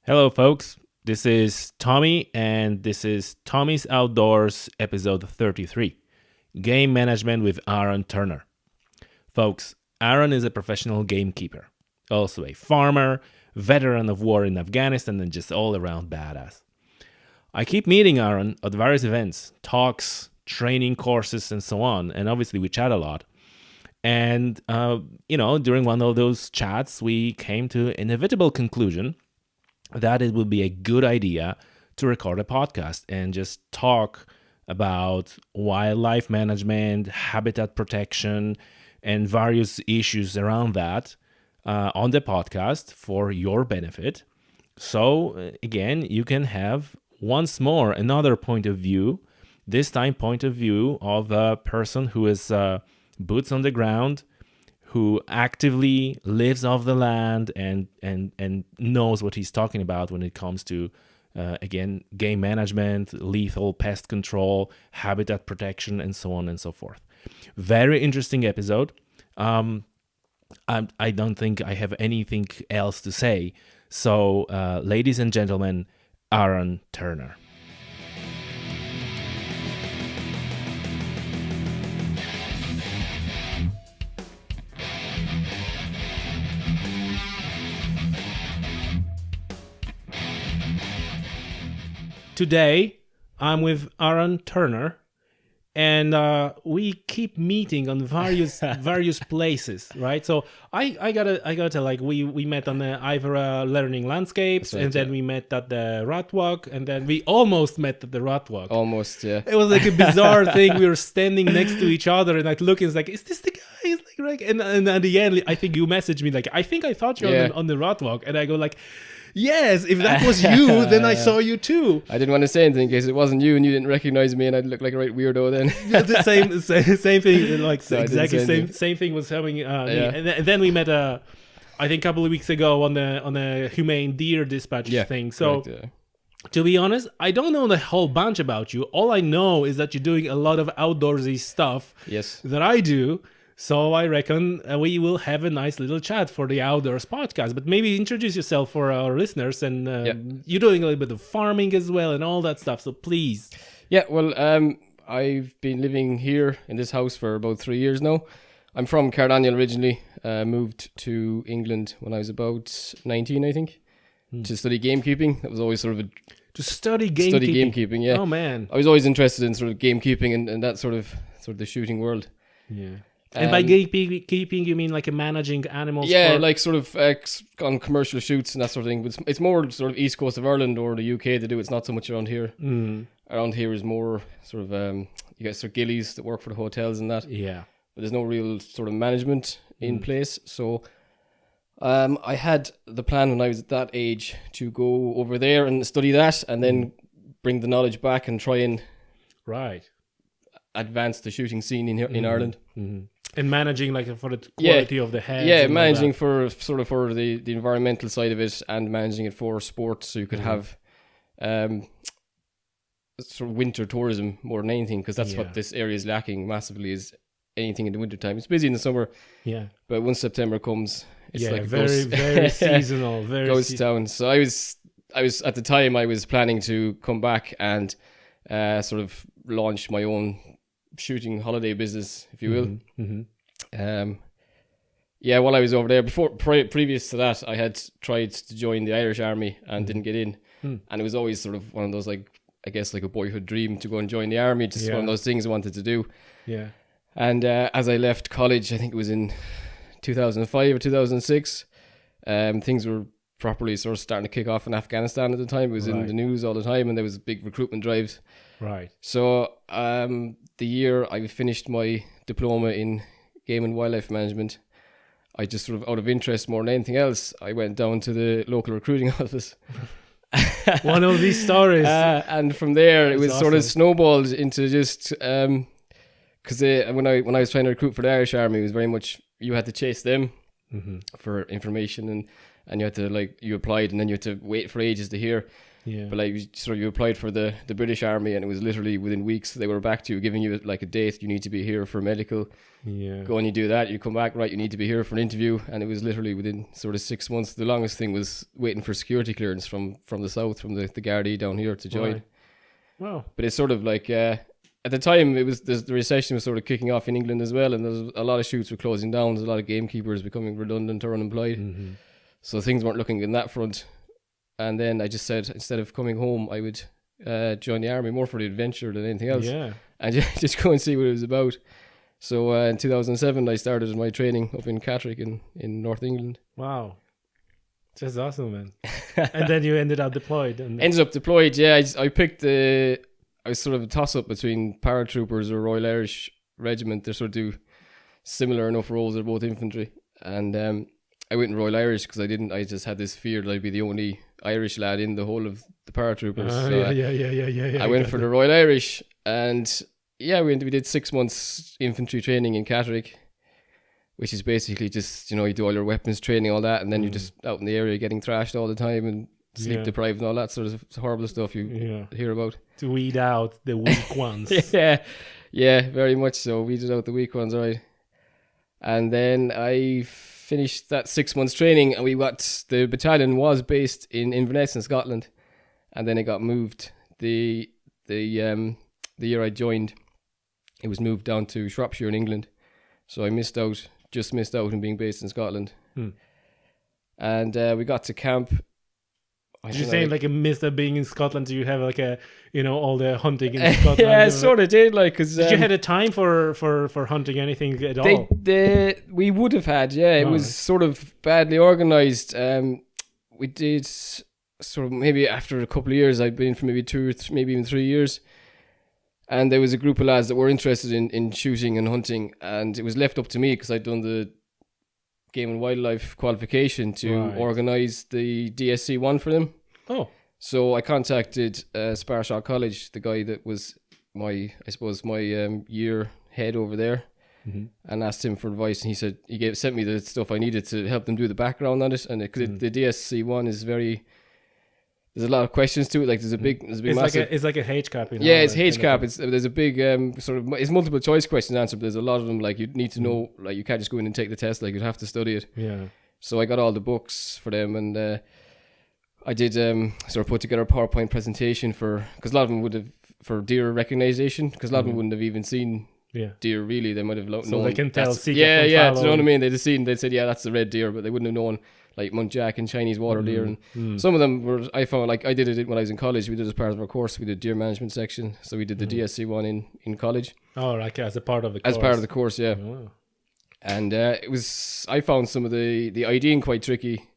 Hello, folks. This is Tommy, and this is Tommy's Outdoors, episode 33 Game Management with Aaron Turner. Folks, Aaron is a professional gamekeeper, also a farmer, veteran of war in Afghanistan, and just all around badass. I keep meeting Aaron at various events, talks, training courses, and so on, and obviously we chat a lot. And, during one of those chats, we came to an inevitable conclusion that it would be a good idea to record a podcast and just talk about wildlife management, habitat protection, and various issues around that on the podcast for your benefit. So, again, you can have once more another point of view, this time point of view of a person who is boots on the ground, who actively lives off the land and knows what he's talking about when it comes to, again, game management, lethal pest control, habitat protection, and so on and so forth. Very interesting episode. I don't think I have anything else to say. So, ladies and gentlemen, Aaron Turner. Today, I'm with Aaron Turner, and we keep meeting on various places, right? So I gotta tell, like we met on the Ivora Learning Landscapes, right, and then we met at the Rat Walk, and then we almost met at the Rat Walk. Almost, yeah. It was like a bizarre thing. We were standing next to each other and like looking, it's like, is this the guy? It's like, right? And at the end, I think you messaged me like, I thought you were on the Rat Walk, and I go like, yes, if that was you, then I saw you too. I didn't want to say anything in case it wasn't you and you didn't recognize me and I'd look like a right weirdo then. The same thing, like so exactly same thing was happening. And then we met, I think, a couple of weeks ago on the humane deer dispatch thing. So, correct, to be honest, I don't know the whole bunch about you. All I know is that you're doing a lot of outdoorsy stuff. Yes. That I do. So I reckon we will have a nice little chat for the Outdoors podcast. But maybe introduce yourself for our listeners. And you're doing a little bit of farming as well and all that stuff. So please. Yeah, well, I've been living here in this house for about 3 years now. I'm from Cardaniel originally. Moved to England when I was about 19, I think, to study gamekeeping. That was always sort of to study gamekeeping. Yeah. Oh man, I was always interested in sort of gamekeeping and that sort of the shooting world. Yeah. And by gamekeeping, you mean like managing animals? Yeah, like sort of on commercial shoots and that sort of thing. It's more sort of east coast of Ireland or the UK to do. It's not so much around here. Around here is more sort of, you get sort of gillies that work for the hotels and that. Yeah. But there's no real sort of management in place. So I had the plan when I was at that age to go over there and study that and then bring the knowledge back and try and advance the shooting scene in Ireland. Mm-hmm. And managing like for the quality of the heads. Yeah, managing for the environmental side of it and managing it for sports, so you could have sort of winter tourism more than anything, because that's what this area is lacking massively, is anything in the winter time. It's busy in the summer, but once September comes, it's like very seasonal, very goes down. So I was at the time I was planning to come back and sort of launch my own shooting holiday business, if you will. While I was over there, previous to that, I had tried to join the Irish Army and didn't get in, and it was always sort of one of those, like, I guess, like a boyhood dream to go and join the army. Just one of those things I wanted to do. Yeah. And as I left college, I think it was in 2005 or 2006, things were properly sort of starting to kick off in Afghanistan at the time. It was in the news all the time, and there was big recruitment drives. Right. So the year I finished my diploma in game and wildlife management, I just sort of, out of interest more than anything else, I went down to the local recruiting office. One of these stories. And from there, it was awesome. Sort of snowballed into just, because when I was trying to recruit for the Irish Army, it was very much, you had to chase them for information and you had to like, you applied and then you had to wait for ages to hear. Yeah. But like, you applied for the British Army, and it was literally within weeks they were back to you, giving you like a date. You need to be here for medical. Yeah. Go and you do that. You come back, right? You need to be here for an interview, and it was literally within sort of 6 months. The longest thing was waiting for security clearance from the south, from the Gardaí down here to join. Right. Wow. But it's sort of like at the time, it was the recession was sort of kicking off in England as well, and there was a lot of shoots were closing down. There's a lot of gamekeepers becoming redundant or unemployed, so things weren't looking in that front. And then I just said, instead of coming home, I would join the army, more for the adventure than anything else. Yeah. And just go and see what it was about. So in 2007, I started my training up in Catterick in North England. Wow. Just awesome, man. And then you ended up deployed. Ended up deployed, yeah. I picked I was sort of a toss-up between paratroopers or Royal Irish Regiment. They sort of do similar enough roles. They're both infantry. And I went in Royal Irish because I just had this fear that I'd be the only Irish lad in the whole of the paratroopers. Yeah. I went for the Royal Irish, and yeah, we did 6 months infantry training in Catterick, which is basically just, you do all your weapons training, all that, and then you're just out in the area getting thrashed all the time and sleep deprived and all that sort of horrible stuff you hear about. To weed out the weak ones. yeah, very much so. Weeded out the weak ones, right. And then I finished that 6 months training, and the battalion was based in Inverness in Scotland, and then it got moved. The year I joined, it was moved down to Shropshire in England, so I just missed out on being based in Scotland. And we got to camp. Did you say like a miss of being in Scotland? Do you have like all the hunting in Scotland? Yeah, I sort of did. Like, cause did you had a time for hunting anything at all? We would have had. Yeah, it was sort of badly organised. We did sort of maybe after a couple of years. I'd been for maybe 2 or maybe even 3 years, and there was a group of lads that were interested in shooting and hunting, and it was left up to me because I'd done the Game and Wildlife qualification to organise the DSC1 for them. Oh. So I contacted Sparshaw College, the guy that was my year head over there, and asked him for advice, and he said sent me the stuff I needed to help them do the background on it, and the DSC1 is there's a lot of questions to it. Like there's a big massive. It's like a HCAP. Yeah, it's HCAP. There's a big it's multiple choice questions answered, but there's a lot of them. Like you need to know. Like you can't just go in and take the test. Like you'd have to study it. Yeah. So I got all the books for them, and I did sort of put together a PowerPoint presentation because a lot of them would have for deer recognition, because a lot of them wouldn't have even seen deer really. They might have known. So they can tell. Do you know what I mean? They'd said that's the red deer, but they wouldn't have known like muntjac and Chinese water deer, and some of them were. I found like I did it when I was in college. We did it as part of our course. We did deer management section, so we did the DSC one in college. Oh, right, as a part of the course. As part of the course, yeah. Oh. And it was. I found some of the IDing quite tricky.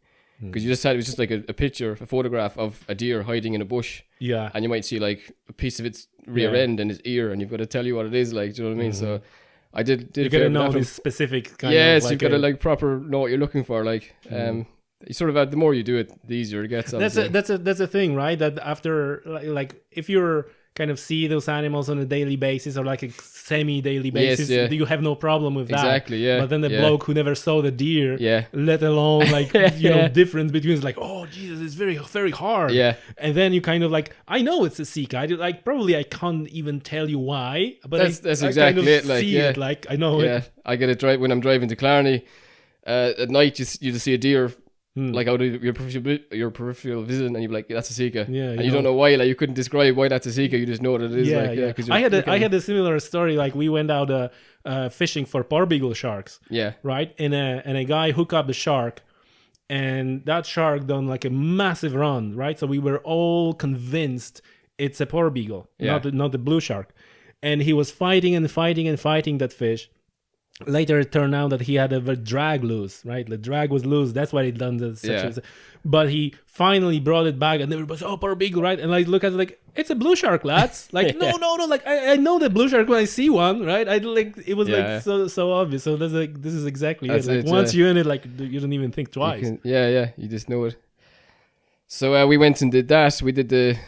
Because it was just like a photograph of a deer hiding in a bush. Yeah. And you might see like a piece of its rear end and its ear, and you've got to tell you what it is, like, do you know what I mean? So I did you got to know this specific kind of so you've got to like proper know what you're looking for, like you sort of the more you do it, the easier it gets. That's a thing, right? That after like if you're kind of see those animals on a daily basis or like a semi-daily basis, you have no problem with that. Exactly, yeah. But then the bloke who never saw the deer, let alone like difference between it's like, oh Jesus, it's very very hard. Yeah. And then you kind of like, I know it's a Sika. I can't even tell you why, but that's exactly kind of it. Like see it, like I know it. Yeah, I get it right when I'm driving to Clarny. At night, you just see a deer. Like out of your peripheral vision, and you're like, that's a Sika. Yeah, and you don't know why. Like you couldn't describe why that's a Sika. You just know what it is. I had a similar story. Like we went out fishing for porbeagle sharks. Yeah. Right. And a guy hooked up the shark, and that shark done like a massive run. Right. So we were all convinced it's a porbeagle, not the blue shark, and he was fighting that fish. Later, it turned out that he had a drag loose, right? The drag was loose. That's why he done this. But he finally brought it back, and everybody was, porbeagle, right? And I look at it like, it's a blue shark, lads. Like, no. Like, I know the blue shark when I see one, right? It was like so obvious. So this is exactly it. Like once you're in it, like you don't even think twice. You just know it. So we went and did that. We did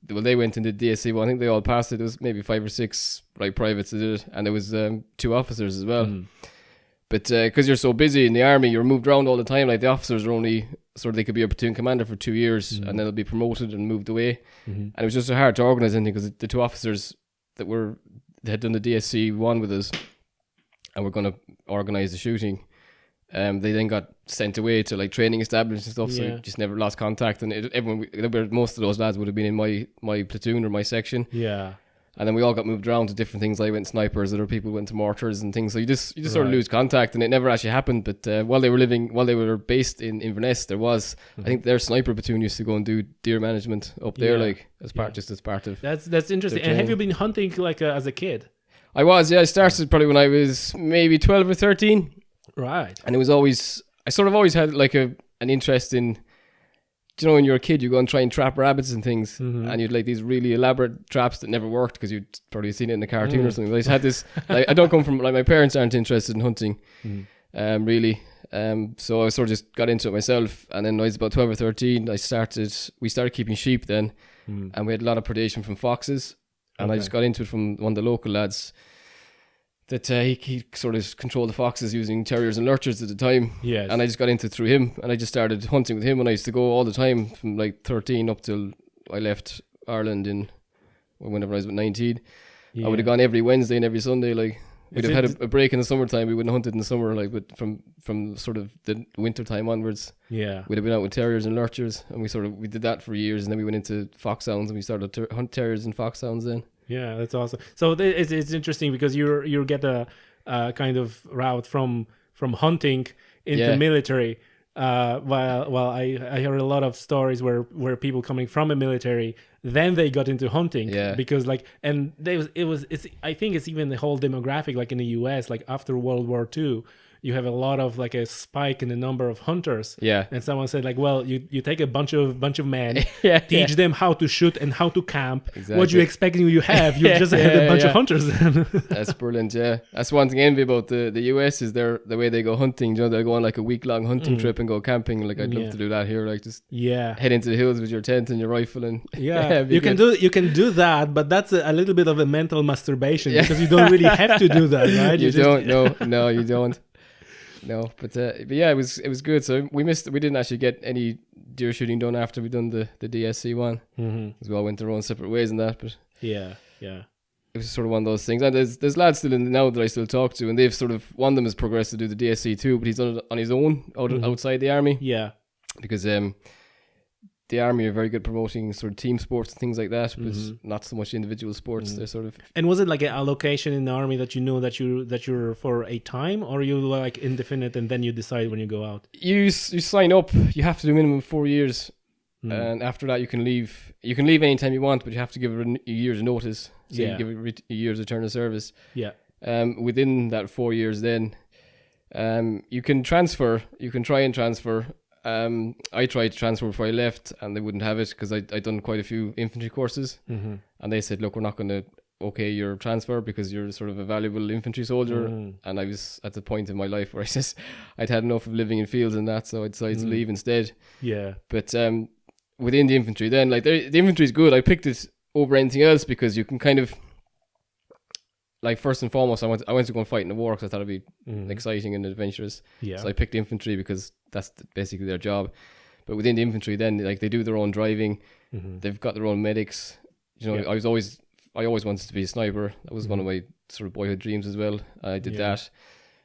they went and did DSC one. I think they all passed it. There was maybe 5 or 6 like privates that did it, and there was 2 officers as well. But because you're so busy in the army, you're moved around all the time. Like the officers are only sort of, they could be a platoon commander for 2 years and then they'll be promoted and moved away. And it was just so hard to organise anything because the two officers that they had done the DSC 1 with us and were going to organise the shooting. They then got sent away to like training establishments and stuff, so we just never lost contact. And most of those lads would have been in my platoon or my section. Yeah. And then we all got moved around to different things. I went snipers, other people went to mortars and things. So you just sort of lose contact, and it never actually happened. But while they were based in Inverness, there was I think their sniper platoon used to go and do deer management up there, like as part of. That's interesting. And have you been hunting like as a kid? I was, yeah. I started probably when I was maybe 12 or 13. Right. And it was always, I sort of always had like an interest in, you know, when you're a kid, you go and try and trap rabbits and things, and you'd like these really elaborate traps that never worked because you'd probably seen it in a cartoon or something. But I just had this, like, I don't come from, like, my parents aren't interested in hunting, really. So I sort of just got into it myself. And then when I was about 12 or 13, we started keeping sheep then, and we had a lot of predation from foxes. And I just got into it from one of the local lads that he sort of controlled the foxes using terriers and lurchers at the time. Yes. And I just got into it through him, and I just started hunting with him, and I used to go all the time from like 13 up till I left Ireland whenever I was about 19. I would have gone every Wednesday and every Sunday. Like we'd have had a break in the summertime. We wouldn't have hunted in the summer, like, but from sort of the winter time onwards, we'd have been out with terriers and lurchers, and we did that for years, and then we went into foxhounds, and we started to hunt terriers and foxhounds then. Yeah, that's awesome. So it's interesting because you get a kind of route from hunting into military. While I heard a lot of stories where people coming from a military, then they got into hunting because like, and I think it's even the whole demographic, like in the US, like after World War II, you have a lot of like a spike in the number of hunters. Yeah. And someone said like, well, you take a bunch of men, teach them how to shoot and how to camp. Exactly. What you expecting you have? You just have a bunch of hunters. That's brilliant. Yeah. That's one thing I envy about the US is the way they go hunting. You know, they'll go on like a week-long hunting trip and go camping. Like I'd love to do that here. Like just head into the hills with your tent and your rifle and you can do that, but that's a little bit of a mental masturbation because you don't really have to do that, right? You don't. No, you don't. No, but yeah, it was good. So we didn't actually get any deer shooting done after we done the DSC one, because we all went our own separate ways and that. But it was sort of one of those things. And there's lads still in now that I still talk to, and they've sort of, one of them has progressed to do the DSC too, but he's done it on his own outside the army. Yeah, because the army are very good promoting sort of team sports and things like that, but not so much individual sports. They're sort of. And was it like an allocation in the army that you know that you're for a time, or you like indefinite and then you decide when you go out? You sign up. You have to do minimum 4 years, and after that you can leave. You can leave anytime you want, but you have to give it a year's notice. So you give it a year's return of service. Yeah. Within that 4 years, then, you can transfer. You can try and transfer. I tried to transfer before I left, and they wouldn't have it because I'd done quite a few infantry courses, and they said, "Look, we're not going to okay your transfer because you're sort of a valuable infantry soldier." And I was at the point in my life where I'd had enough of living in fields and that, so I decided to leave instead. Yeah. But within the infantry, then like the infantry is good. I picked it over anything else because you can kind of. Like first and foremost, I went to go and fight in the war because I thought it'd be exciting and adventurous. Yeah. So I picked infantry because that's basically their job. But within the infantry, then like they do their own driving, they've got their own medics. You know, I always wanted to be a sniper. That was one of my sort of boyhood dreams as well. I did that.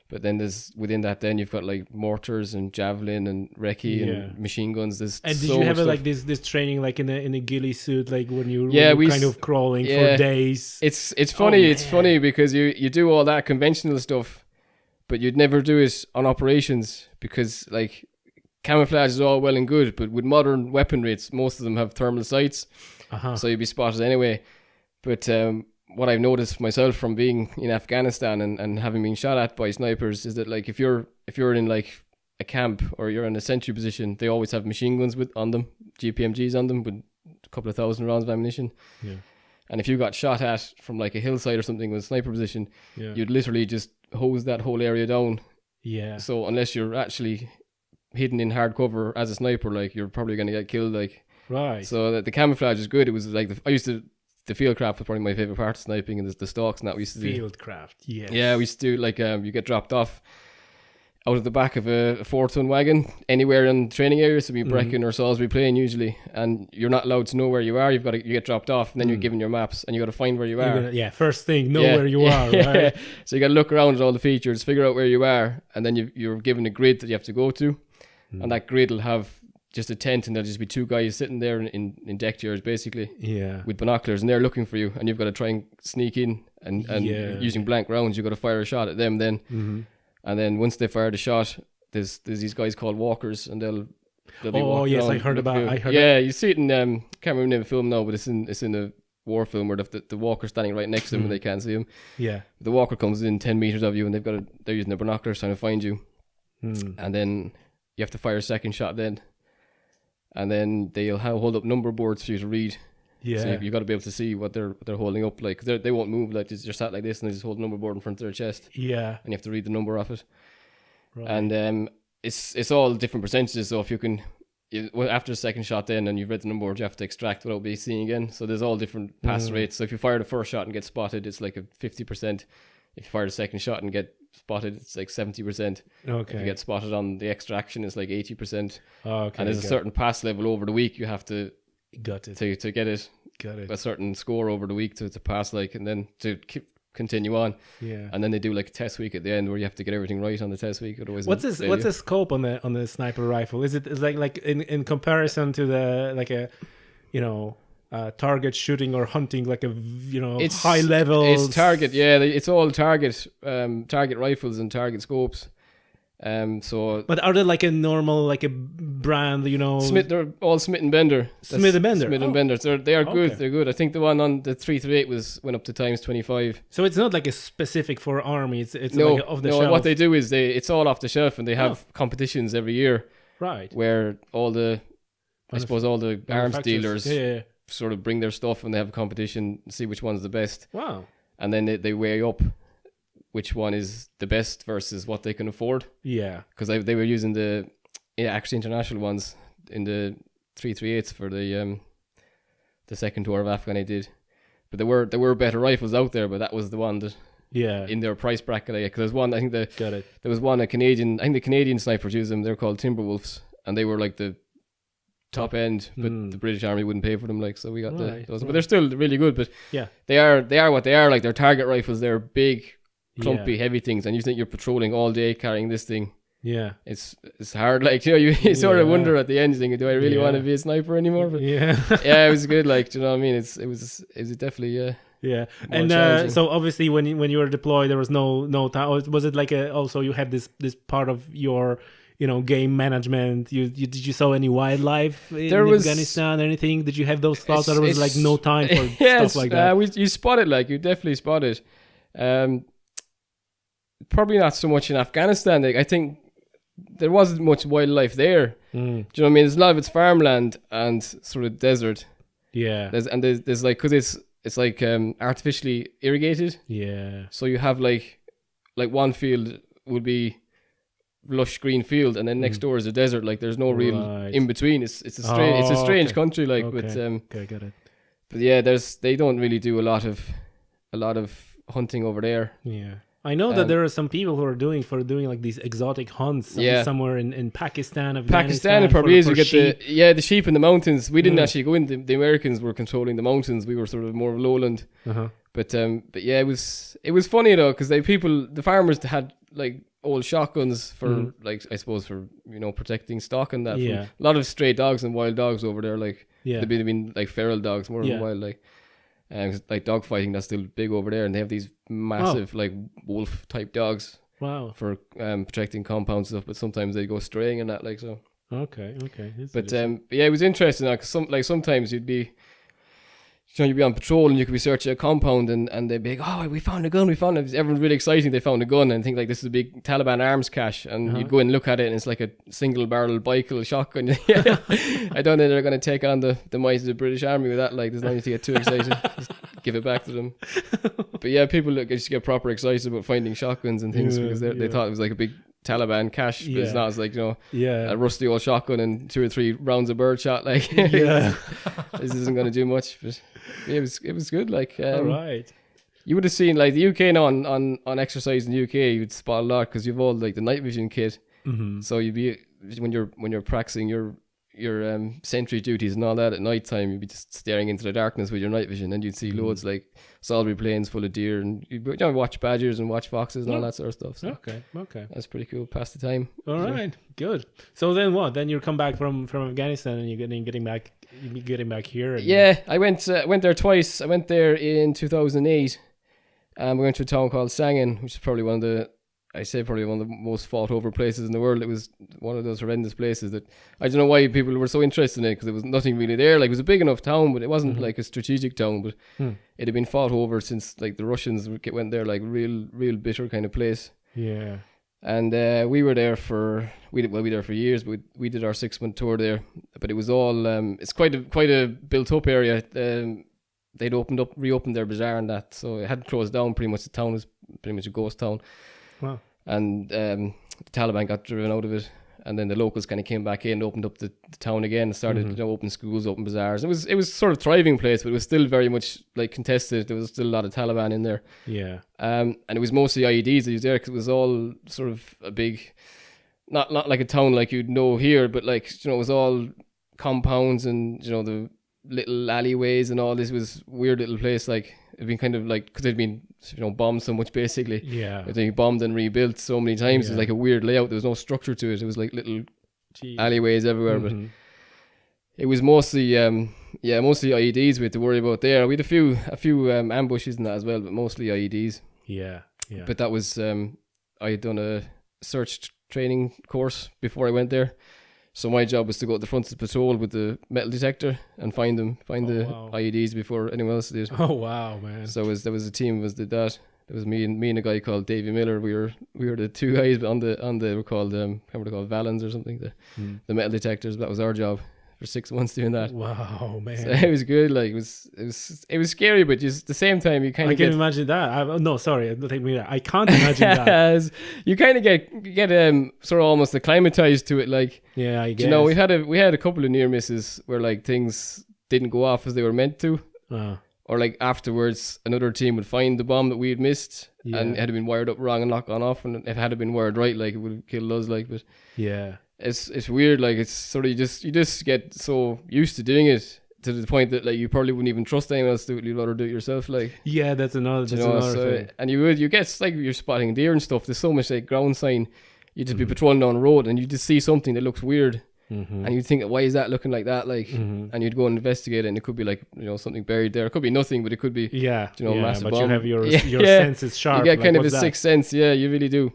But then within that, then you've got like mortars and javelin and recce and machine guns. And did you have like this training like in a ghillie suit, like when you were kind of crawling for days? It's funny. It's funny because you do all that conventional stuff, but you'd never do it on operations because like camouflage is all well and good, but with modern weaponry, most of them have thermal sights, so you'd be spotted anyway. But what I've noticed myself from being in Afghanistan and having been shot at by snipers is that like if you're in like a camp or you're in a sentry position, they always have machine guns on them, GPMGs on them with a couple of thousand rounds of ammunition. Yeah. And if you got shot at from like a hillside or something with a sniper position, you'd literally just hose that whole area down. Yeah. So unless you're actually hidden in hard cover as a sniper, like you're probably going to get killed. Like right. So the camouflage is good. It was like the fieldcraft was probably my favorite part of sniping, and the stalks and that we used to do. Fieldcraft, yeah. Yeah, we used to do like you get dropped off out of the back of a 4-ton wagon anywhere in training areas, so be Brecon or Salisbury Plain usually, and you're not allowed to know where you are. You get dropped off, and then you're given your maps, and you got to find where you are. First thing, know where you are. Right? So you got to look around at all the features, figure out where you are, and then you're given a grid that you have to go to, and that grid will have just a tent, and there'll just be two guys sitting there in deck chairs basically, with binoculars, and they're looking for you, and you've got to try and sneak in, and using blank rounds, you've got to fire a shot at them then. And then once they fire the shot, there's these guys called walkers, and they'll be walking around. I heard about. You see it in can't remember the name of the film now, but it's in a war film where the walker's standing right next to them and they can't see him. Yeah, the walker comes in 10 meters of you, and they're using their binoculars trying to find you, and then you have to fire a second shot then, and then they'll hold up number boards for you to read. Yeah, so you got to be able to see what they're holding up, like, cause they won't move, like they're sat like this and they just hold a number board in front of their chest. Yeah, and you have to read the number off it. Right. And it's all different percentages. So if you can, after the second shot, then and you've read the number board, you have to extract without being seen again. So there's all different pass rates. So if you fire the first shot and get spotted, it's like a 50%. If you fire the second shot and get spotted, it's like 70%. Okay. If you get spotted on the extraction, it's like 80%. Okay. And there's a certain pass level over the week you have to. Got it. To get it. Got it. A certain score over the week to pass, like, and then to continue on. Yeah. And then they do like a test week at the end where you have to get everything right on the test week. Otherwise, what's the scope on the sniper rifle? Is it like in comparison to the like a target shooting or hunting, like a it's high level? It's target. Yeah, it's all target rifles and target scopes. But are they like a normal, like a brand, they're all Smith and Bender. Smith and Bender. Smith and Bender. They are good. They're good. I think the one on the 338 went up to times 25. So it's not like a specific for army. It's like off the shelf. No, what they do is it's all off the shelf, and they have competitions every year. Right. Where all the arms dealers sort of bring their stuff, and they have a competition, see which one's the best. Wow. And then they weigh up which one is the best versus what they can afford. Yeah. Because they were using the actually international ones in the 338s for the second tour of Afghan I did. But there were better rifles out there, but that was the one that in their price bracket. Because there's one, I think there was one, the Canadian snipers use them. They're called Timberwolves, and they were like the top end, but the British Army wouldn't pay for them, like, so we got those. But they're still really good. But they are what they are. Like, they're target rifles. They're big, clumpy, heavy things, and you think you're patrolling all day carrying this thing. Yeah, it's hard. Like, you sort of wonder at the end, you think, do I really want to be a sniper anymore? But it was good. Like, do you know what I mean? It was definitely yeah. And so obviously when you were deployed, there was no time. Was it like also you had this part of your game management? Did you saw any wildlife in Afghanistan or anything? Did you have those thoughts that there was like no time for stuff like that? You spot it, like, you definitely spot it. Probably not so much in Afghanistan. Like, I think there wasn't much wildlife there. Do you know what I mean? There's a lot of it's farmland and sort of desert. Yeah. There's like, because it's like artificially irrigated. Yeah. So you have like one field would be lush green field, and then next door is a desert. Like, there's no real in between. It's a strange country. Like, but got it. But yeah, they don't really do a lot of hunting over there. Yeah. I know that there are some people who are doing like these exotic hunts somewhere in Pakistan, Afghanistan. It probably is. You get the sheep in the mountains. We didn't actually go in. The Americans were controlling the mountains. We were sort of more lowland. But yeah, it was funny though, because the farmers had like old shotguns for like, I suppose, for protecting stock and that. Yeah. A lot of stray dogs and wild dogs over there. Like they've been like feral dogs more than wild, like. Like dog fighting, that's still big over there, and they have these massive like wolf type dogs. Wow. For protecting compounds and stuff, but sometimes they go straying and that, like, so. Okay. But yeah, it was interesting. Like, sometimes you'd be on patrol and you could be searching a compound and they'd be like, oh, we found a gun, everyone's really excited they found a gun, and think like this is a big Taliban arms cache, and you'd go and look at it and it's like a single barrel bicycle shotgun. I don't think they're going to take on the might of the British Army with that. Like, there's no need to get too excited. Just give it back to them. But yeah, people just get proper excited about finding shotguns and things because they thought it was like a big Taliban cache, but it's not. It's like, a rusty old shotgun and 2 or 3 rounds of birdshot. Like, this isn't going to do much. But yeah, it was good. Like, all right. You would have seen like the UK now on exercise in the UK. You'd spot a lot because you've all like the night vision kit. So you'd be when you're practicing your sentry duties and all that at night time, you'd be just staring into the darkness with your night vision, and you'd see loads like Salisbury Plains full of deer, and you'd watch badgers and watch foxes and all that sort of stuff. So okay, that's pretty cool. Pass the time. All right, good. So then what? Then you come back from Afghanistan, and you're getting back here. Yeah, I went there twice. I went there in 2008. We went to a town called Sangin, which is probably one of the most fought over places in the world. It was one of those horrendous places that I don't know why people were so interested in it, because there was nothing really there. Like, it was a big enough town, but it wasn't like a strategic town, but it had been fought over since like the Russians went there, like real bitter kind of place. Yeah. And we were there we were there for years, but we did our 6-month tour there. But it was all it's quite a built up area. They'd reopened their bazaar and that, so it hadn't closed down. Pretty much the town was pretty much a ghost town. Wow. And the Taliban got driven out of it, and then the locals kind of came back in, opened up the town again, and started open schools, open bazaars. It was sort of a thriving place, but it was still very much like contested. There was still a lot of Taliban in there. Yeah. And it was mostly IEDs that was there, because it was all sort of a big, not like a town like you'd know here, but like, it was all compounds and the little alleyways and all. This was weird little place. Like, it'd been kind of like, because it'd been bombed so much, basically. Yeah. They bombed and rebuilt so many times. It was like a weird layout. There was no structure to it. It was like little alleyways everywhere. But it was mostly mostly IEDs we had to worry about there. We had a few ambushes and that as well, but mostly IEDs. Yeah. But that was I had done a search training course before I went there. So my job was to go to the front of the patrol with the metal detector and find the IEDs before anyone else did. Oh wow, man! So there was a team of us did that. There was me and a guy called Davey Miller. We were the two guys on the we're called Valens or something. The metal detectors. That was our job for 6 months doing that. Wow, man! So it was good. Like, it was scary, but just at the same time you kind of. I can't imagine that. No, sorry, don't take me there. I can't imagine that. You kind of get sort of almost acclimatized to it. Like, yeah, I guess. We had a couple of near misses where like things didn't go off as they were meant to. Or like afterwards, another team would find the bomb that we had missed, and it had been wired up wrong and not gone off. And if it had been wired right, like, it would have killed us. Like, but yeah. It's weird, like, it's sort of you just get so used to doing it to the point that like you probably wouldn't even trust anyone else to do it. You'd rather do it yourself, like. Yeah, that's another thing. And you get like you're spotting deer and stuff. There's so much like ground sign. You just be patrolling down the road and you just see something that looks weird, and you think, why is that looking like that? Like, and you'd go and investigate it, and it could be like something buried there. It could be nothing, but it could be massive but bomb. you have your senses sharp. You get kind of a sixth sense. Yeah, you really do.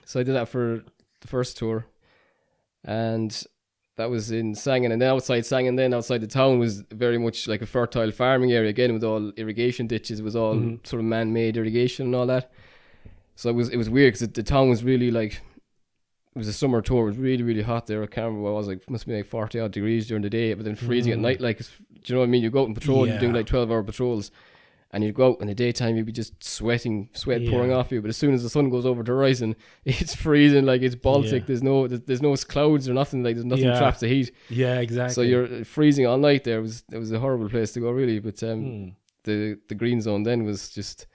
So I did that for the first tour. And that was in Sangin, and then outside Sangin, then outside the town was very much like a fertile farming area again, with all irrigation ditches. It was all sort of man-made irrigation and all that. So it was weird, because the town was really like, it was a summer tour. It was really, really hot there. I can't remember what it was, like, must be like 40 odd degrees during the day, but then freezing at night. Like, do you know what I mean? You go out and patrol, you're doing like 12-hour patrols, and you'd go out in the daytime, you'd be just sweat pouring off you. But as soon as the sun goes over the horizon, it's freezing, like it's Baltic. There's no clouds or nothing, like there's nothing traps the heat. Yeah, exactly. So you're freezing all night there. It was a horrible place to go, really. But the green zone then was just,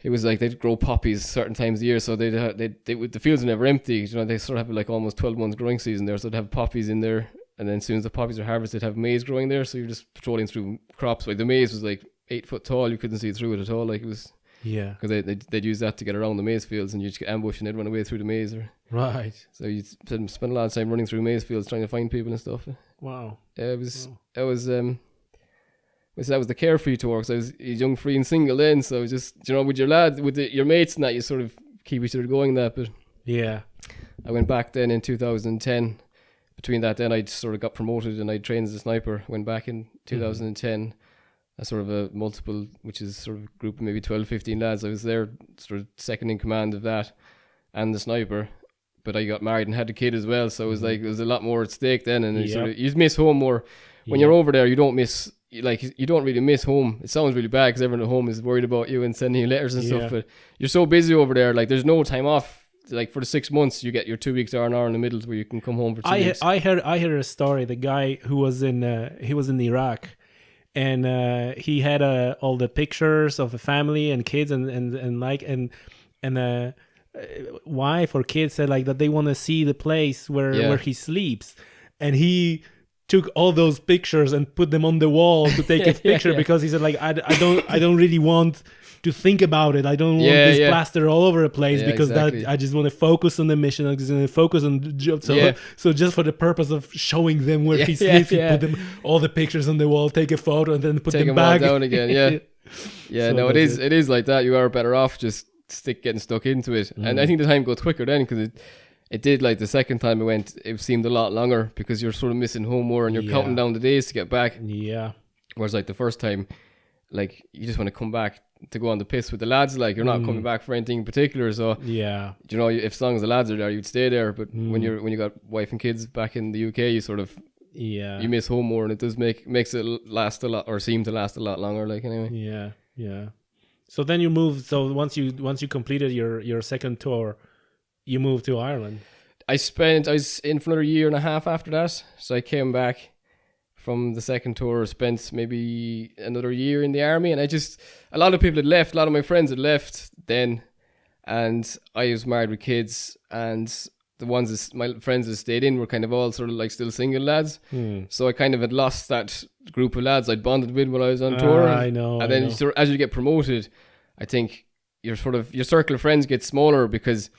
it was like they'd grow poppies certain times of the year. So the fields were never empty. They sort of have like almost 12 months growing season there. So they'd have poppies in there. And then as soon as the poppies are harvested, they'd have maize growing there. So you're just patrolling through crops. Like the maize was like 8 foot tall. You couldn't see through it at all. Like, it was, because they'd use that to get around the maize fields, and you just get ambushed and they'd run away through the maize. Right. So you spend a lot of time running through maize fields trying to find people and stuff. Wow. Yeah, that was the carefree tour, because I was young, free and single then. So I was just, with your lads, with your mates and that, you sort of keep each other going that. But yeah, I went back then in 2010. Between that, then I sort of got promoted and I trained as a sniper. Went back in 2010. A sort of a multiple, which is sort of a group of maybe 12, 15 lads. I was there sort of second in command of that and the sniper. But I got married and had a kid as well. So it was like, it was a lot more at stake then. And you miss home more. When you're over there, you don't really miss home. It sounds really bad because everyone at home is worried about you and sending you letters and stuff. But you're so busy over there. Like, there's no time off. Like, for the 6 months, you get your 2 weeks R&R in the middle where you can come home for 2 weeks. I heard a story. The guy who was in Iraq, and he had all the pictures of the family and kids and wife or kids said like that they want to see the place where he sleeps, and he took all those pictures and put them on the wall to take a picture because he said like I don't really want to think about it. I don't want this plaster all over the place because that I just want to focus on the mission. I just want to focus on the job. So just for the purpose of showing them where he sleeps, he put them all the pictures on the wall, take a photo, and then put them back all down again. So no, it is like that. You are better off just getting stuck into it, and I think the time goes quicker then because it did. Like the second time I went, it seemed a lot longer because you're sort of missing home more and you're counting down the days to get back. Whereas like the first time, like you just want to come back to go on the piss with the lads. Like you're not coming back for anything in particular. So you know, if as long as the lads are there, you'd stay there. But when you got wife and kids back in the UK, you sort of you miss home more, and it does makes it last a lot or seem to last a lot longer. Like anyway. So then you moved. So once you completed your second tour, you moved to Ireland. I was in for another year and a half after that. So I came back from the second tour, spent maybe another year in the army, and a lot of people had left. A lot of my friends had left then, and I was married with kids, and the ones my friends that stayed in were kind of all sort of like still single lads. So I kind of had lost that group of lads I'd bonded with when I was on tour. I know. And then sort of, as you get promoted, I think your circle of friends gets smaller because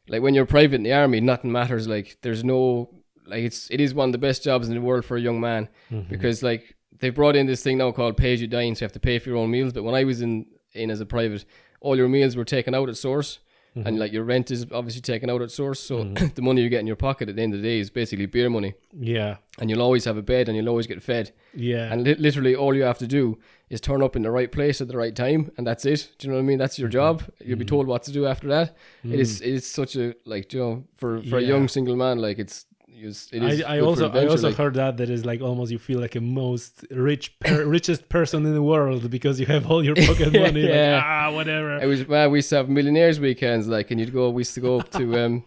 like when you're private in the army, nothing matters. Like there's no, like it is one of the best jobs in the world for a young man because like they brought in this thing now called pay as you dine, so you have to pay for your own meals. But when I was in as a private, all your meals were taken out at source. And like your rent is obviously taken out at source, so the money you get in your pocket at the end of the day is basically beer money. And you'll always have a bed and you'll always get fed. And literally all you have to do is turn up in the right place at the right time, and that's it. Do you know what I mean? That's your job. You'll be told what to do after that. It is such a, like, you know, for a young single man, like it is. I also heard that is like almost you feel like a most richest person in the world because you have all your pocket money. Like, whatever. It was we used to have millionaires weekends, like, and we used to go up to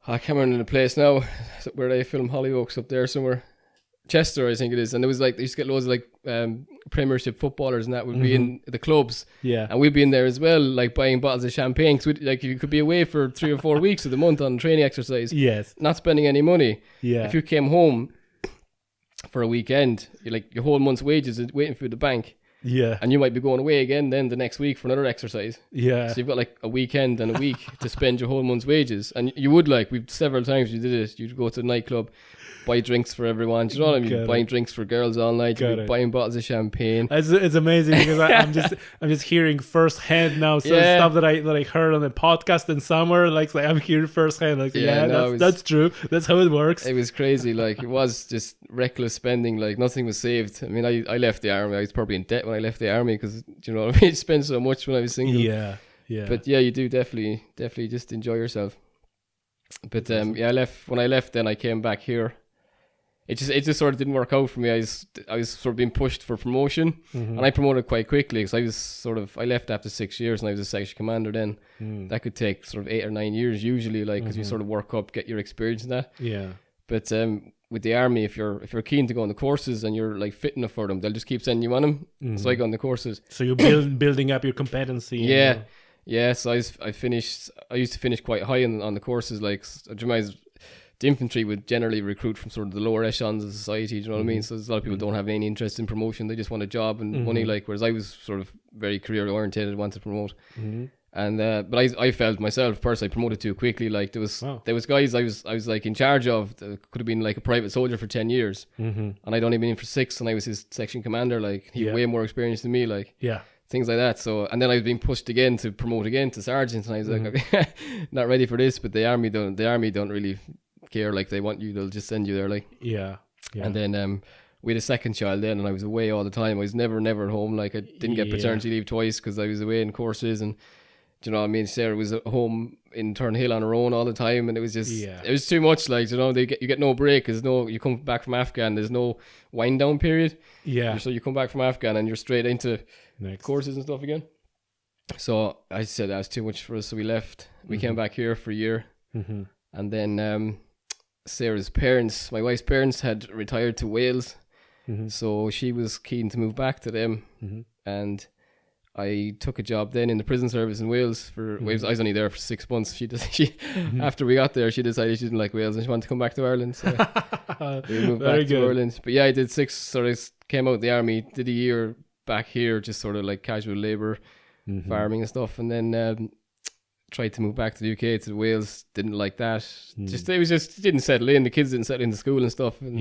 I can't remember the place now where they film Hollyoaks up there somewhere. Chester, I think it is, and it was like they used to get loads of like Premiership footballers and that would be in the clubs, and we'd be in there as well, like buying bottles of champagne. Cause like you could be away for 3 or 4 weeks of the month on training exercise, not spending any money. If you came home for a weekend, your whole month's wages is waiting for you at the bank. And you might be going away again then the next week for another exercise. So you've got like a weekend and a week to spend your whole month's wages. And you would we've several times you did it. You'd go to the nightclub, buy drinks for everyone. Do you know what I mean? Buying drinks for girls all night. You'd be buying bottles of champagne. It's amazing because I'm just hearing firsthand now stuff that I heard on the podcast in summer. Like I'm hearing firsthand. Like that's true. That's how it works. It was crazy. Like it was just reckless spending. Like nothing was saved. I mean, I left the army. I was probably in debt when I left the army because, you know what I mean? I spent so much when I was single. But yeah, you do definitely just enjoy yourself. But I left. When I left, then I came back here. It just sort of didn't work out for me. I was sort of being pushed for promotion, and I promoted quite quickly because I left after 6 years, and I was a section commander then. That could take sort of 8 or 9 years usually, like because you sort of work up, get your experience in that. But with the army, if you're keen to go on the courses and you're like fit enough for them, they'll just keep sending you on them. So I go on the courses. So you're building up your competency. So I used to finish quite high on the courses. Like the infantry would generally recruit from sort of the lower echelons of society. Do you know what I mean? So there's a lot of people don't have any interest in promotion. They just want a job and money. Like whereas I was sort of very career oriented, wanted to promote. And but I felt myself personally promoted too quickly. Like there was guys I was like in charge of that could have been like a private soldier for 10 years, and I'd only been in for 6, and I was his section commander. Like he had way more experience than me. Like things like that. So and then I was being pushed again to promote again to sergeant, and I was like, okay, not ready for this. But the army don't really care. Like they want you, they'll just send you there. Like and then we had a second child then, and I was away all the time. I was never at home. Like I didn't get paternity leave twice because I was away in courses. And do you know what I mean? Sarah was at home in Turnhill on her own all the time, and it was just it was too much. Like, you know, you get no break. You come back from Afghan, there's no wind down period. So you come back from Afghan and you're straight into courses and stuff again. So I said that was too much for us, so we left. We came back here for a year, and then Sarah's parents, my wife's parents, had retired to Wales, So she was keen to move back to them, and I took a job then in the prison service in Wales for Wales. I was only there for 6 months. After we got there, she decided she didn't like Wales and she wanted to come back to Ireland. So we moved back to Ireland. But yeah, I did 6. Sort of came out of the army, did a year back here, just sort of like casual labour, farming and stuff, and then tried to move back to the UK to Wales. Didn't like that. It didn't settle in. The kids didn't settle into school and stuff. And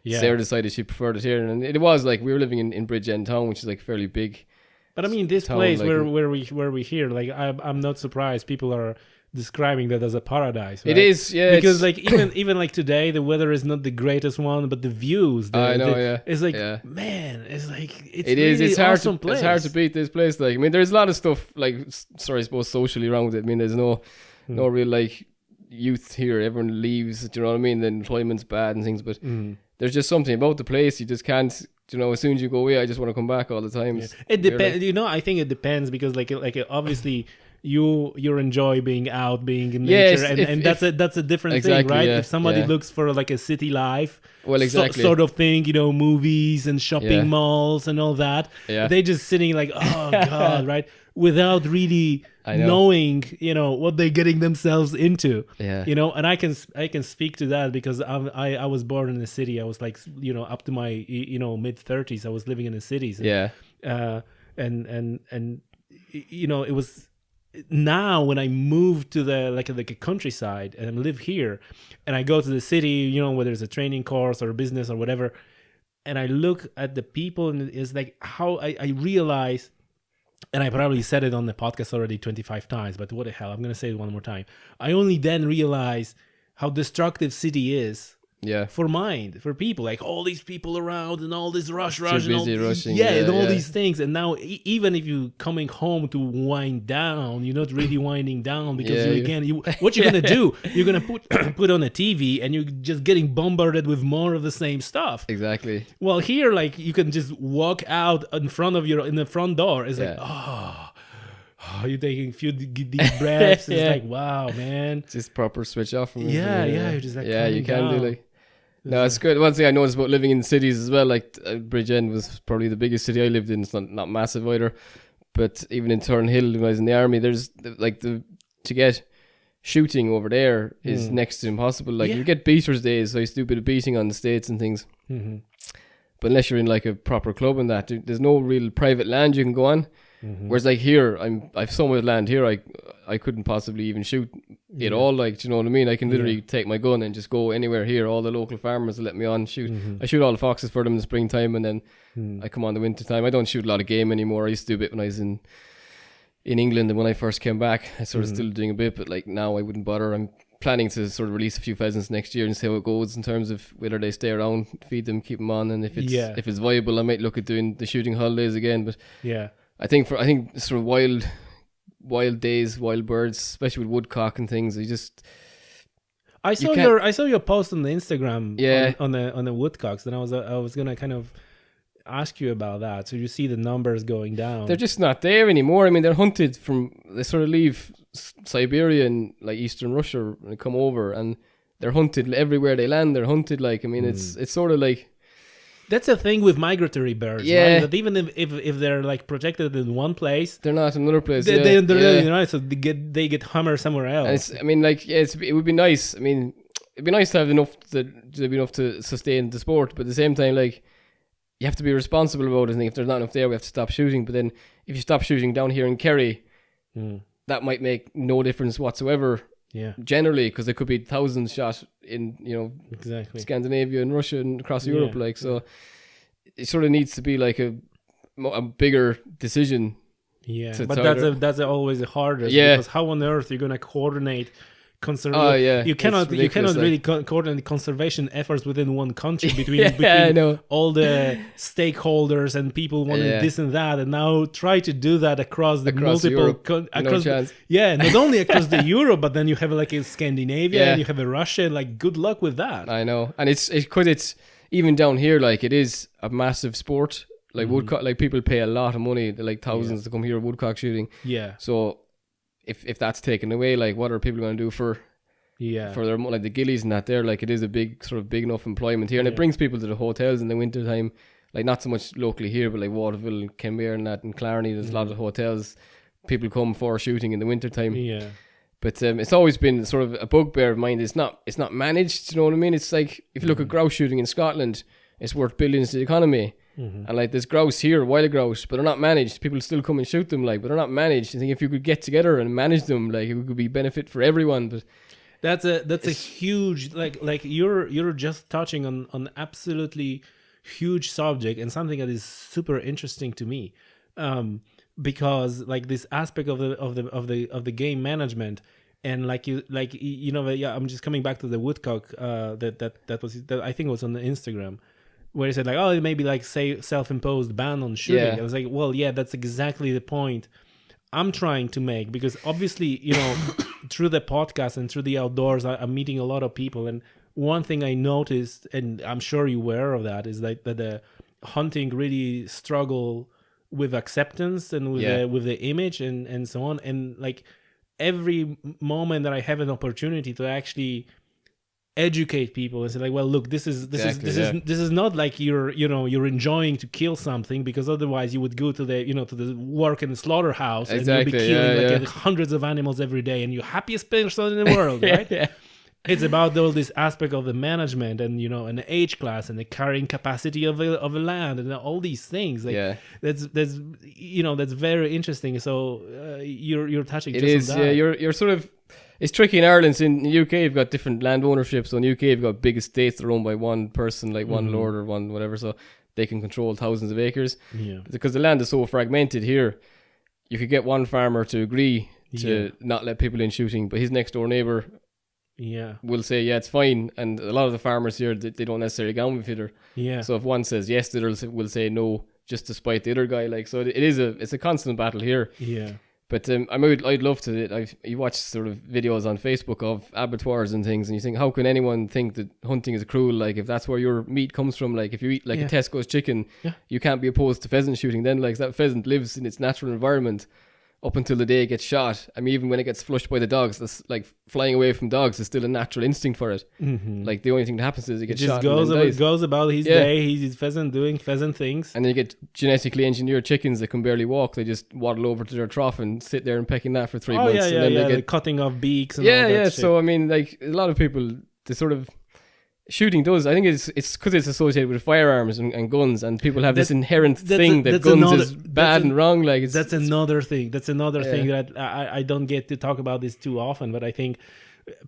Sarah decided she preferred it here, and it was like we were living in Bridgend town, which is like fairly big. But I mean, this place like, where we hear, like, I'm not surprised people are describing that as a paradise. Right? It is, yeah. Because like even like today, the weather is not the greatest one, but the views. It's like, man, it's like it's awesome place. It's hard to beat this place. Like, I mean, there's a lot of stuff like, I suppose socially wrong with it. I mean, there's no real like youth here. Everyone leaves. Do you know what I mean? The employment's bad and things, but there's just something about the place you just can't. You know, as soon as you go away, I just want to come back all the time. Yeah. It depends. Like, I think it depends because, like obviously, you enjoy being out, being in nature, and that's a different thing, right? Yeah, if somebody looks for like a city life, well, exactly, sort of thing, movies and shopping malls and all that, they just sitting like, oh god, right, without really knowing, what they're getting themselves into. And I can speak to that because I was born in the city. I was like, up to my mid 30s, I was living in the cities. And it was. Now when I move to the countryside and I live here and I go to the city, whether it's a training course or a business or whatever, and I look at the people, and it's like how I realize, and I probably said it on the podcast already 25 times, but what the hell, I'm going to say it one more time. I only then realize how destructive city is for people, like all these people around and all this rush and all, rushing, and all these things. And now even if you coming home to wind down, you're not really winding down because what you're gonna do, you're gonna put on a TV and you're just getting bombarded with more of the same stuff. Exactly. Well, here, like, you can just walk out in the front door. It's like, you're taking a few deep breaths. It's like, wow, man, just proper switch off from you're just like, you can do like. No, it's good. One thing I noticed about living in cities as well, like Bridgend was probably the biggest city I lived in. It's not massive either, but even in Turnhill when I was in the army, there's like to get shooting over there is next to impossible. Like you get beaters days, so I used to do a bit of beating on the States and things. But unless you're in like a proper club and that, there's no real private land you can go on. Whereas like here, I've so much land here, I couldn't possibly even shoot it all. Like, do you know what I mean? I can literally take my gun and just go anywhere here. All the local farmers will let me on shoot. I shoot all the foxes for them in the springtime, and then I come on the winter time. I don't shoot a lot of game anymore. I used to do a bit when I was in England, and when I first came back, I sort of still doing a bit, but like now I wouldn't bother. I'm planning to sort of release a few pheasants next year and see how it goes in terms of whether they stay around, feed them, keep them on, and if it's viable, I might look at doing the shooting holidays again. But I think sort of wild days, wild birds, especially with woodcock and things. I saw your post on the Instagram on the woodcocks, and I was gonna kind of ask you about that. So you see the numbers going down. They're just not there anymore. I mean, they're hunted they sort of leave Siberia and like Eastern Russia and come over, and they're hunted everywhere they land. They're hunted. Like, I mean, it's sort of like. That's the thing with migratory birds, right? That even if they're like protected in one place, they're not in another place. They're so they get hammered somewhere else. I mean, like, it would be nice. I mean, it'd be nice to have enough to sustain the sport, but at the same time, like, you have to be responsible about it. And if there's not enough there, we have to stop shooting. But then, if you stop shooting down here in Kerry, that might make no difference whatsoever. Generally, because there could be thousands shot in Scandinavia and Russia and across Europe, like, so it sort of needs to be like a bigger decision. But that's always the hardest. Because how on earth are you gonna coordinate conservation? You cannot really coordinate conservation efforts within one country between all the stakeholders and people wanting this and that, and now try to do that across multiple not only across the Europe, but then you have like a Scandinavia and you have a Russia. Like, good luck with that. I know, and it's even down here, like, it is a massive sport. Like woodcock, like, people pay a lot of money, like thousands, to come here woodcock shooting. So if that's taken away, like, what are people going to do for for their like the gillies and that there. Like it is a big enough employment here, and it brings people to the hotels in the winter time. Like not so much locally here, but like Waterville and Kenmare and that and Clarny, there's a lot of hotels. People come for shooting in the winter time. Yeah. But it's always been sort of a bugbear of mine. It's not managed. You know what I mean? It's like if you look at grouse shooting in Scotland, it's worth billions to the economy. And like there's grouse here, wild grouse, but they're not managed. People still come and shoot them, like, but they're not managed. I think if you could get together and manage them, like it could be benefit for everyone. But that's a huge like you're just touching on absolutely huge subject and something that is super interesting to me, because like this aspect of the game management. And like you know, I'm just coming back to the Woodcock that I think was on the Instagram, where he said like, oh, it may be like say self-imposed ban on shooting. I was like, well, yeah, that's exactly the point I'm trying to make, because obviously, you know, through the podcast and through the outdoors, I'm meeting a lot of people, and one thing I noticed, and I'm sure you're aware of that, is like that the hunting really struggle with acceptance and with the image and so on, and like every moment that I have an opportunity to actually educate people and say like, well, look, this is not like you're enjoying to kill something, because otherwise you would go to the work in the slaughterhouse and you'll be killing hundreds of animals every day and you're happiest person in the world, right? It's about all this aspect of the management and, you know, and the age class and the carrying capacity of a land and all these things. Like that's very interesting. So you're touching. It just is. On that. You're sort of. It's tricky in Ireland. So in the UK, you've got different land ownership. So in the UK, you've got big estates that are owned by one person, like one lord or one whatever. So they can control thousands of acres. Yeah. Because the land is so fragmented here, you could get one farmer to agree to not let people in shooting, but his next door neighbour will say it's fine, and a lot of the farmers here they don't necessarily get on with either. So if one says yes, the other will say no, just to spite the other guy. Like, so it's a constant battle here. But I'd love to. You watch sort of videos on Facebook of abattoirs and things, and you think, how can anyone think that hunting is cruel? Like, if that's where your meat comes from, like if you eat like a Tesco's chicken, you can't be opposed to pheasant shooting. Then, like, that pheasant lives in its natural environment up until the day it gets shot. I mean, even when it gets flushed by the dogs, that's like flying away from dogs is still a natural instinct for it. Like the only thing that happens is it gets shot. Goes about his day. He's pheasant doing pheasant things. And then you get genetically engineered chickens that can barely walk. They just waddle over to their trough and sit there and pecking that for 3 months. And then they get cutting off beaks. And all that shit. So I mean, like a lot of people, they sort of. Shooting does. I think it's because it's associated with firearms and guns, and people have this inherent thing that guns is bad and wrong. Like that's another thing. That's another thing that I don't get to talk about this too often. But I think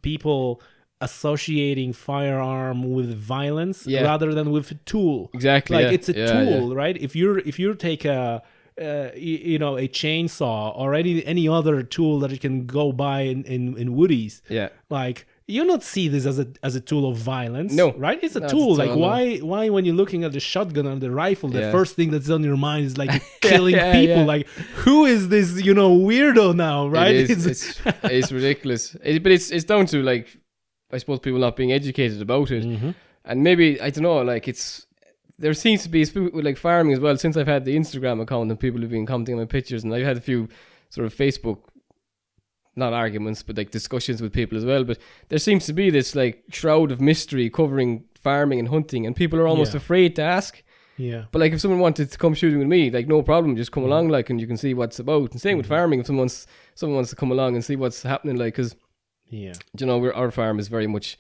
people associating firearm with violence rather than with a tool. Exactly. Like it's a tool, right? If you take a chainsaw or any other tool that you can go buy in woodies, like. You not see this as a tool of violence, no? Right? It's a tool. Like why when you're looking at the shotgun or the rifle, the first thing that's on your mind is like killing people. Like, who is this weirdo now? Right? It's ridiculous. But it's down to, like, I suppose people not being educated about it, and maybe I don't know. Like there seems to be with like farming as well. Since I've had the Instagram account and people have been commenting on my pictures, and I've had a few sort of Facebook. Not arguments, but like discussions with people as well. But there seems to be this like shroud of mystery covering farming and hunting, and people are almost afraid to ask. But like if someone wanted to come shooting with me, like no problem, just come along, like, and you can see what's about. And same with farming, if someone wants to come along and see what's happening, like, because our farm is very much,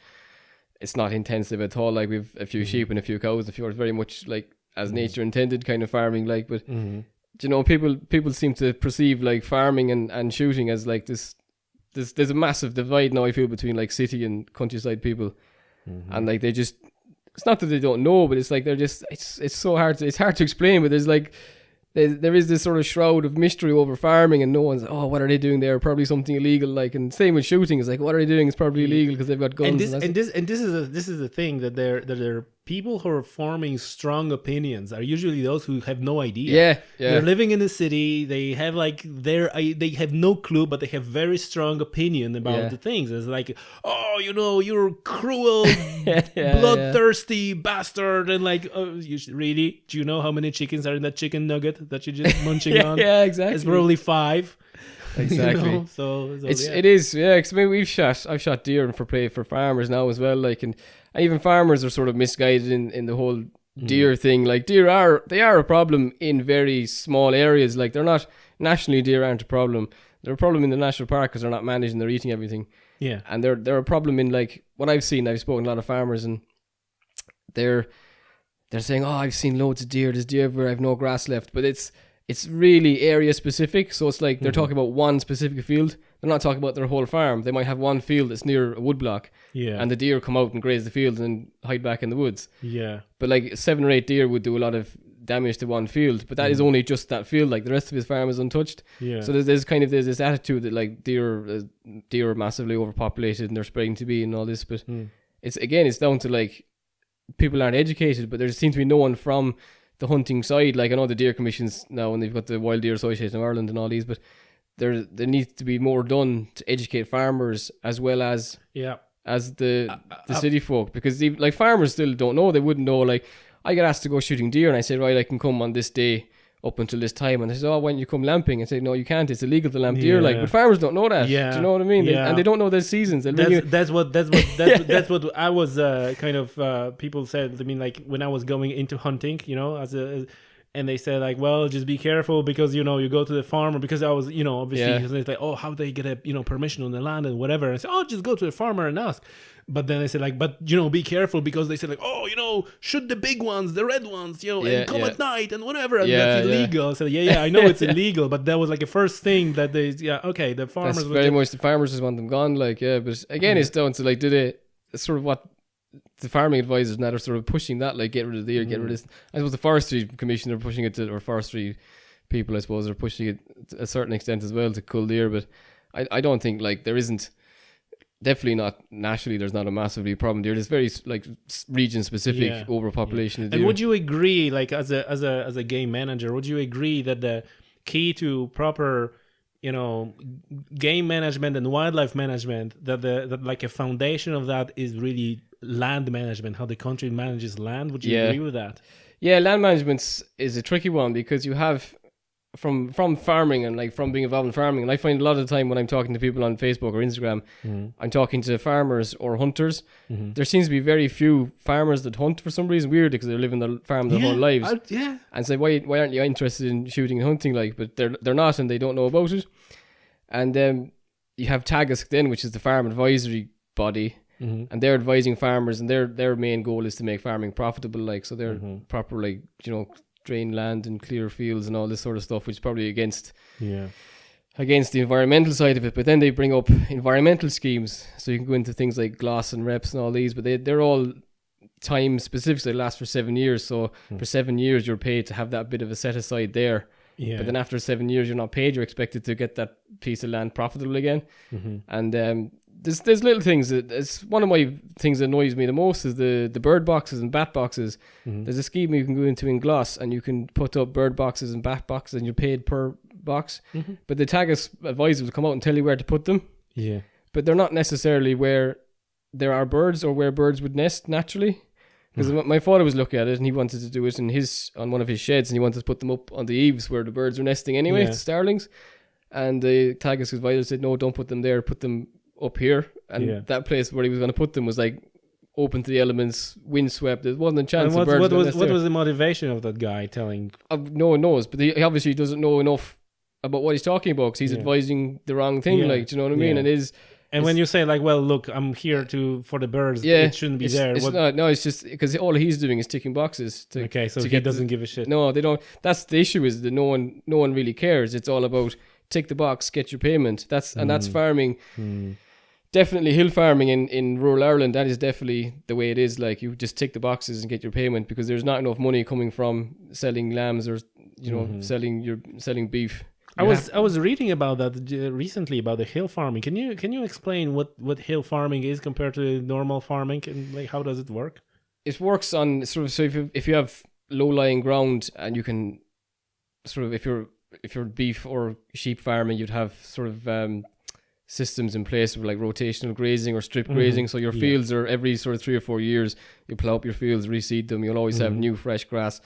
it's not intensive at all. Like we've a few sheep and a few cows. It's very much like as nature intended kind of farming. Like, but people seem to perceive like farming and shooting as like this. There's a massive divide now, I feel, between like city and countryside people, and like it's not that they don't know, but it's like they're just it's so hard to explain. But there's like there is this sort of shroud of mystery over farming, and no one's what are they doing there? Probably something illegal. Like, and same with shooting. It's like, what are they doing? It's probably illegal because they've got guns. And this is the thing that there are people who are forming strong opinions are usually those who have no idea. They're living in the city. They have like they have no clue, but they have very strong opinion about the things. It's like, you're cruel, bloodthirsty bastard, and like, really? Do you know how many chickens are in that chicken nugget that you're just munching on? Exactly. It's probably 5. Exactly. You know? So it is, yeah. Because maybe I've shot deer for farmers now as well. Like, and even farmers are sort of misguided in the whole deer thing. Like, deer are a problem in very small areas. Like, they're not nationally, deer aren't a problem. They're a problem in the national park because they're not managed and they're eating everything. Yeah, and they're a problem in, like, what I've seen. I've spoken to a lot of farmers, and they're saying, "Oh, I've seen loads of deer. There's deer everywhere. I've no grass left." But it's really area specific. So it's like they're talking about one specific field. They're not talking about their whole farm. They might have one field that's near a woodblock, and the deer come out and graze the field and hide back in the woods. Yeah, but like 7 or 8 deer would do a lot of damage to one field. But that is only just that field. Like, the rest of his farm is untouched. Yeah. So there's this attitude that, like, deer are massively overpopulated and they're spreading to be and all this. But it's down to, like, people aren't educated. But there seems to be no one from the hunting side. Like, I know the deer commissions now, and they've got the Wild Deer Association of Ireland and all these, but there needs to be more done to educate farmers as well as the city folk, because like, farmers still don't know. They wouldn't know. Like, I get asked to go shooting deer, and I said, right, I can come on this day up until this time, and they said, oh, why don't you come lamping? I said, no, you can't. It's illegal to lamp deer. Like, but farmers don't know that. Yeah. Do you know what I mean? And they don't know their seasons. That's what I was kind of people said. I mean, like, when I was going into hunting, you know, and they said, like, well, just be careful because, you know, you go to the farmer, because I was, you know, obviously, because it's like, oh, how they get a, you know, permission on the land and whatever. And I said, oh, just go to the farmer and ask. But then they said, like, but, you know, be careful, because they said, like, oh, you know, shoot the big ones, the red ones, you know, and come at night and whatever. And that's illegal. So I know it's illegal, but that was like the first thing that they, okay, the farmers. That's very much, the farmers just want them gone. Like, but again, it's down to, like, it's sort of what the farming advisors now are sort of pushing that, like, get rid of the deer, get rid of this. I suppose the forestry commission are pushing it to, or forestry people, I suppose, are pushing it to a certain extent as well to cull deer. But I don't think, like, there isn't, definitely not nationally, there's not a massively problem deer. There's very, like, region specific overpopulation of deer. And would you agree, like, as a game manager, would you agree that the key to proper, you know, game management and wildlife management, that like a foundation of that is really land management, how the country manages land? Would you agree with that? Yeah, land management is a tricky one, because you have from farming and, like, from being involved in farming, and I find a lot of the time when I'm talking to people on Facebook or Instagram, I'm talking to farmers or hunters. There seems to be very few farmers that hunt for some reason. Weird, because they live in the farm their whole lives. And say, why aren't you interested in shooting and hunting? Like, but they're not, and they don't know about it. And you have Tagus then, which is the farm advisory body. And they're advising farmers, and their main goal is to make farming profitable. Like, so they're proper, like, you know, drain land and clear fields and all this sort of stuff, which is probably against the environmental side of it. But then they bring up environmental schemes, so you can go into things like gloss and reps and all these, but they're all time specific. They last for 7 years, so for 7 years you're paid to have that bit of a set aside there. But then after 7 years you're not paid. You're expected to get that piece of land profitable again. And there's little things. It's one of my things that annoys me the most is the bird boxes and bat boxes. There's a scheme you can go into in Gloss, and you can put up bird boxes and bat boxes, and you're paid per box. But the Tagus advisors will come out and tell you where to put them. But they're not necessarily where there are birds or where birds would nest naturally. Because my father was looking at it, and he wanted to do it on one of his sheds, and he wanted to put them up on the eaves where the birds are nesting anyway, the starlings. And the Tagus advisor said, no, don't put them there, put them up here. And that place where he was going to put them was, like, open to the elements, windswept. There wasn't a chance. And what was the motivation of that guy telling? No one knows, but he obviously doesn't know enough about what he's talking about, because he's advising the wrong thing. Like, do you know what I mean? And when you say, like, well, look, I'm here for the birds, it shouldn't be there. It's just because all he's doing is ticking boxes. So he doesn't give a shit. No, they don't. That's the issue, is that no one really cares. It's all about tick the box, get your payment. That's farming. Definitely hill farming in rural Ireland. That is definitely the way it is. Like, you just tick the boxes and get your payment, because there's not enough money coming from selling lambs or, you know, selling beef. I was reading about that recently, about the hill farming. Can you explain what hill farming is compared to normal farming, and, like, how does it work? It works on sort of, so if you have low lying ground, and you can sort of, if you're beef or sheep farming, you'd have sort of systems in place of, like, rotational grazing or strip grazing. So your fields are every sort of 3 or 4 years, you plow up your fields, reseed them. You'll always have new fresh grass.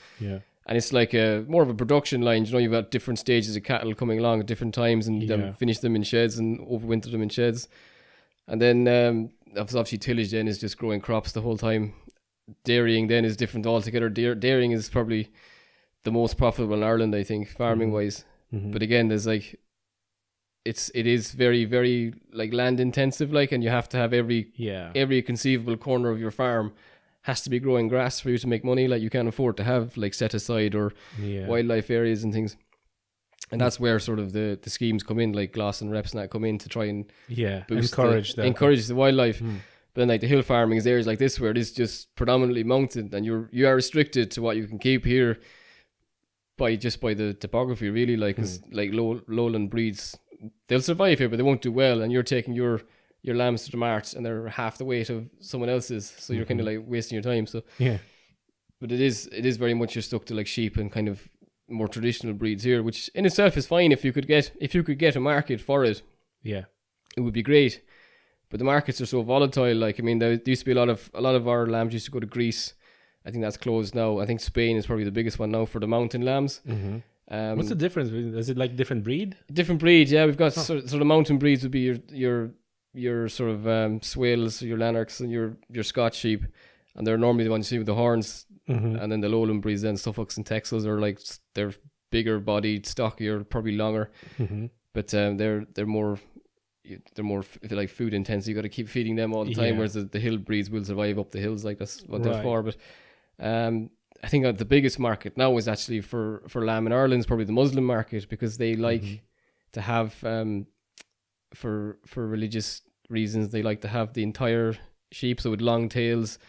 And it's like more of a production line. You know, you've got different stages of cattle coming along at different times, and then finish them in sheds and overwinter them in sheds. And then obviously tillage then is just growing crops the whole time. Dairying then is different altogether. Dairying is probably the most profitable in Ireland, I think, farming wise. But again, there's like, it is very, very like land intensive, like, and you have to have every conceivable corner of your farm has to be growing grass for you to make money. Like, you can't afford to have like set aside or wildlife areas and things. And that's where sort of the schemes come in, like Gloss and Reps and that come in to try and encourage the wildlife. But then like the hill farming is areas like this where it is just predominantly mountain, and you are restricted to what you can keep here by the topography, really. Like, 'cause like lowland breeds, they'll survive here, but they won't do well. And you're taking your lambs to the mart, and they're half the weight of someone else's, so you're kind of like wasting your time. So but it is very much you're stuck to like sheep and kind of more traditional breeds here, which in itself is fine if you could get a market for it. It would be great. But the markets are so volatile. Like, I mean, there used to be a lot of our lambs used to go to Greece. I think that's closed now. I think Spain is probably the biggest one now for the mountain lambs. What's the difference? Is it like different breed? Different breed, yeah. We've got so the mountain breeds would be your sort of swales, your lanarks, and your Scotch sheep, and they're normally the ones you see with the horns. And then the lowland breeds, then Suffolks and Texels, are like, they're bigger bodied, stockier, probably longer, but they're more like food intensive. You got to keep feeding them all the time, whereas the hill breeds will survive up the hills. Like, that's what they're for. But I think the biggest market now is actually for lamb in Ireland is probably the Muslim market, because they like to have for religious reasons, they like to have the entire sheep, so with long tails,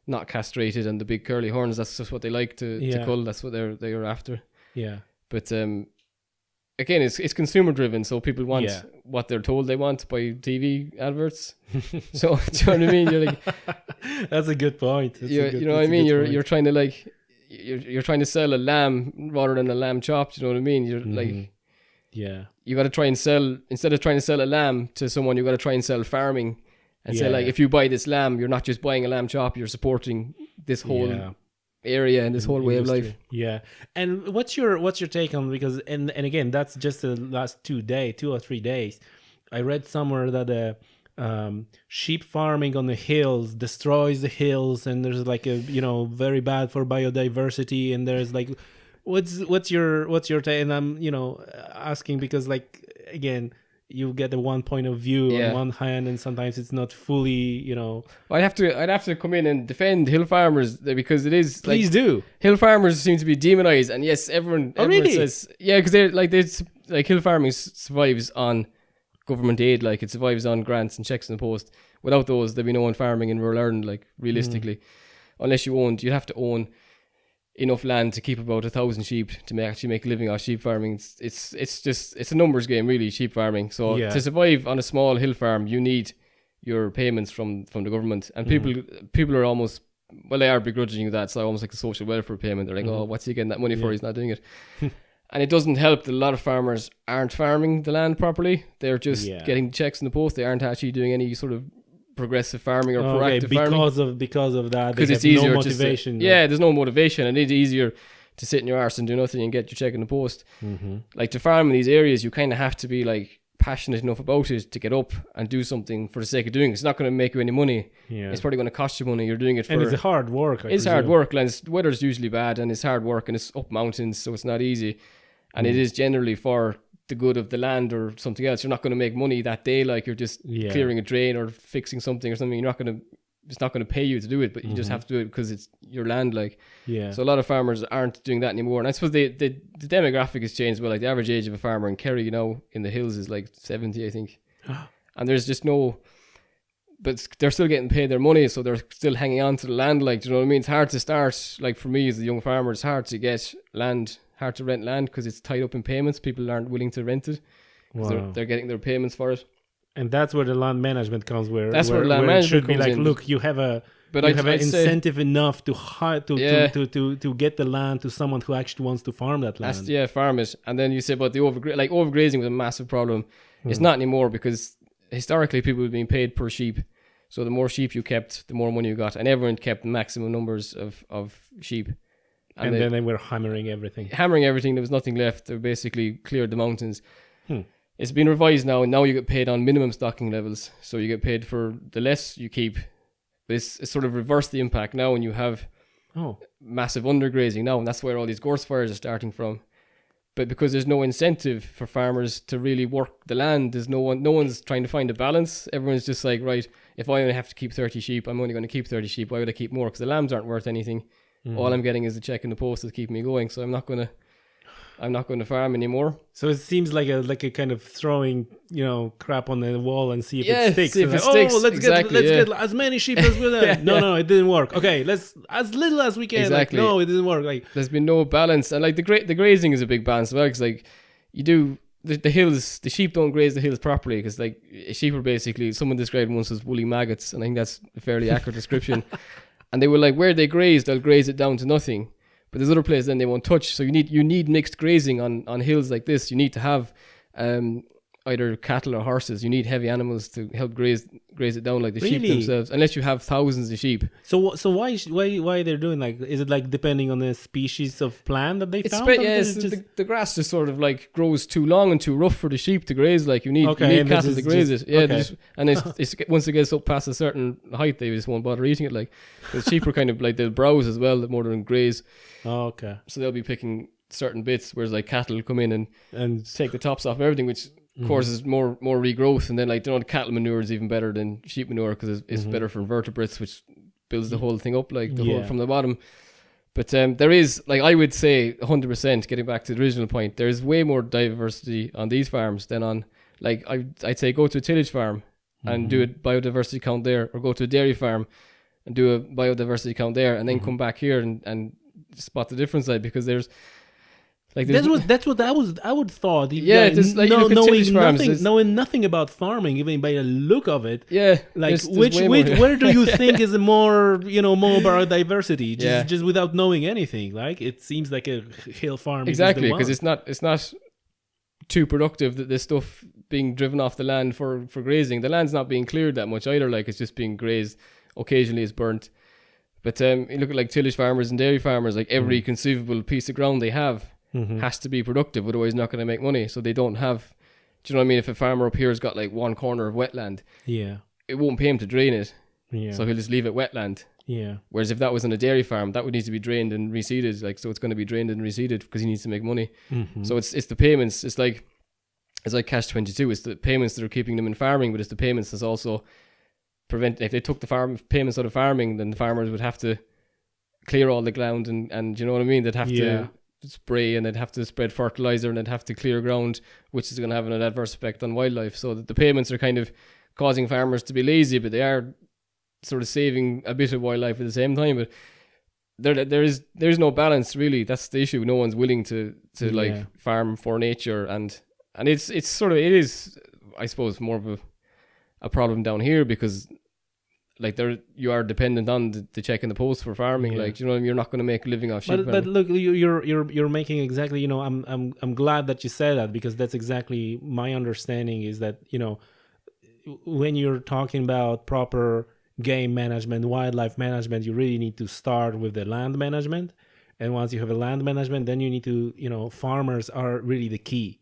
not castrated, and the big curly horns. That's just what they like to cull. That's what they're after. But again, it's consumer driven, so people want what they're told they want by TV adverts. So, do you know what I mean? You're like, that's a good point. You know what I mean? You're trying to like, you're trying to sell a lamb rather than a lamb chopped. You know what I mean? You're like, you got to try and sell, instead of trying to sell a lamb to someone, you got to try and sell farming, and say like, if you buy this lamb, you're not just buying a lamb chop, you're supporting this whole area and this whole way of life. And what's your take on, because and again, that's just the last 2 or 3 days, I read somewhere that sheep farming on the hills destroys the hills, and there's like a very bad for biodiversity, and there's like, what's your take? And I'm asking because, like, again, you get the one point of view on one hand, and sometimes it's not fully, I'd have to come in and defend hill farmers, because it is. Please do. Hill farmers seem to be demonized, and yes, everyone really says, because they're like hill farming survives on government aid, like it survives on grants and checks in the post. Without those, there'd be no one farming in rural Ireland, like, realistically, unless you'd have to own enough land to keep about 1,000 sheep to actually make a living off sheep farming. It's a numbers game, really, sheep farming. So to survive on a small hill farm, you need your payments from the government, and people are almost, well, they are begrudging that. So almost like a social welfare payment. They're like, oh, what's he getting that money for? He's not doing it. And it doesn't help that a lot of farmers aren't farming the land properly. They're just getting checks in the post. They aren't actually doing any sort of progressive farming or proactive farming, because of that, because it's easier, no motivation. There's no motivation, and it's easier to sit in your arse and do nothing and get your check in the post. Like, to farm in these areas, you kind of have to be like passionate enough about it to get up and do something for the sake of doing it. It's not going to make you any money. It's probably going to cost you money. You're doing it for, and it's hard work. It's hard work, and the weather's usually bad, and it's hard work, and it's up mountains, so it's not easy, and it is generally for the good of the land or something else. You're not going to make money that day, like you're just clearing a drain or fixing something or something. It's not going to pay you to do it, but you just have to do it because it's your land, like. So a lot of farmers aren't doing that anymore, and I suppose the demographic has changed. Well, like, the average age of a farmer in Kerry, in the hills, is like 70, I think. And there's just no, but they're still getting paid their money, so they're still hanging on to the land, like, do you know what I mean? It's hard to start, like, for me as a young farmer, it's hard to get land, hard to rent land, because it's tied up in payments. People aren't willing to rent it because they're getting their payments for it. And that's where the land management comes. Where land management it should be like, in. Look, you have an incentive enough to to get the land to someone who actually wants to farm that land. Farm it. And then you say about the overgrazing was a massive problem. It's not anymore, because historically people were being paid per sheep. So the more sheep you kept, the more money you got, and everyone kept maximum numbers of sheep. And then they were hammering everything. There was nothing left. They basically cleared the mountains. It's been revised now, and now you get paid on minimum stocking levels. So you get paid for the less you keep. But it's sort of reversed the impact now, and you have massive undergrazing now, and that's where all these gorse fires are starting from. But because there's no incentive for farmers to really work the land, there's no one's trying to find a balance. Everyone's just like, right, if I only have to keep 30 sheep, I'm only going to keep 30 sheep. Why would I keep more? Because the lambs aren't worth anything. All I'm getting is the check in the post that's keeping me going. So I'm not going to farm anymore. So it seems like a kind of throwing, crap on the wall and see if it sticks. See if it sticks. Let's get as many sheep as we can. No, it didn't work. Okay, let's as little as we can. Exactly. No, it didn't work. Like there's been no balance, and like the grazing is a big balance as well. Because like you do the hills, the sheep don't graze the hills properly because like sheep are basically, someone described once as woolly maggots, and I think that's a fairly accurate description. And they were like, where they graze, they'll graze it down to nothing. But there's other places then they won't touch. So you need mixed grazing on hills like this. You need to have either cattle or horses. You need heavy animals to help graze it down, like the sheep themselves. Unless you have thousands of sheep. So why they're doing like? Is it like depending on the species of plant that they found? The grass just sort of like grows too long and too rough for the sheep to graze. Like you need cattle to graze it. Yeah, it's once it gets up past a certain height, they just won't bother eating it. Like the sheep are kind of like, they'll browse as well more than graze. Oh, okay. So they'll be picking certain bits, whereas like cattle come in and take the tops off everything, which causes more regrowth. And then like, the cattle manure is even better than sheep manure because it's better for invertebrates, which builds the whole thing up, like the whole from the bottom. But there is, like, I would say 100%, getting back to the original point, there is way more diversity on these farms than on, like, I'd say go to a tillage farm and do a biodiversity count there, or go to a dairy farm and do a biodiversity count there, and then come back here and spot the difference, like, because there's like that's what I would thought. Just like knowing nothing about farming, even by the look of it. Yeah, like where do you think is more more biodiversity? Just without knowing anything, like it seems like a hill farm. Exactly, because it's not too productive that this stuff being driven off the land for grazing. The land's not being cleared that much either. Like it's just being grazed. Occasionally, it's burnt. But you look at like tillage farmers and dairy farmers. Like every conceivable piece of ground they have has to be productive, otherwise not going to make money. So they don't have, do you know what I mean? If a farmer up here has got like one corner of wetland, it won't pay him to drain it. So he'll just leave it wetland. Whereas if that was on a dairy farm, that would need to be drained and reseeded. Like, so it's going to be drained and reseeded because he needs to make money. So it's the payments. It's like catch-22. It's the payments that are keeping them in farming, but it's the payments that's also prevent. If they took the farm payments out of farming, then the farmers would have to clear all the ground and you know what I mean? They'd have to spray, and they'd have to spread fertilizer, and they'd have to clear ground, which is going to have an adverse effect on wildlife. So that the payments are kind of causing farmers to be lazy, but they are sort of saving a bit of wildlife at the same time. But there is no balance really. That's the issue. No one's willing to like farm for nature, and it's sort of, it is, I suppose, more of a problem down here because like you are dependent on the check in the post for farming. Like, you know, you're not going to make a living off sheep. But look, you're making exactly, you know, I'm glad that you said that, because that's exactly my understanding is that, you know, when you're talking about proper game management, wildlife management, you really need to start with the land management. And once you have a land management, then you need to, you know, farmers are really the key.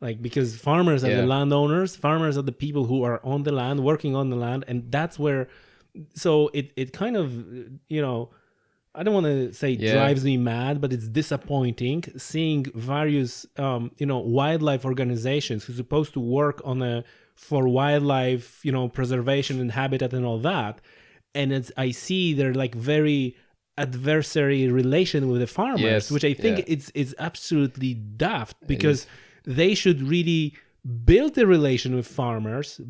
Like, because farmers are the landowners, farmers are the people who are on the land, working on the land. And that's where, so it kind of, you know, I don't want to say drives me mad, but it's disappointing seeing various, you know, wildlife organizations who's supposed to work on for wildlife, you know, preservation and habitat and all that. And I see they're like very adversary relation with the farmers, which I think it's absolutely daft, because they should really build a relation with farmers,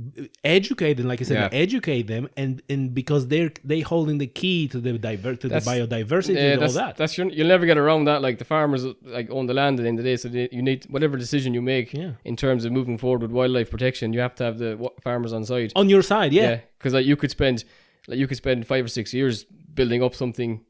educate them, like I said, educate them, and because they holding the key to the biodiversity and all that. That's you'll never get around that. Like, the farmers like own the land at the end of the day, so you need, whatever decision you make in terms of moving forward with wildlife protection, you have to have the farmers on side. On your side, because like you could spend 5 or 6 years building up something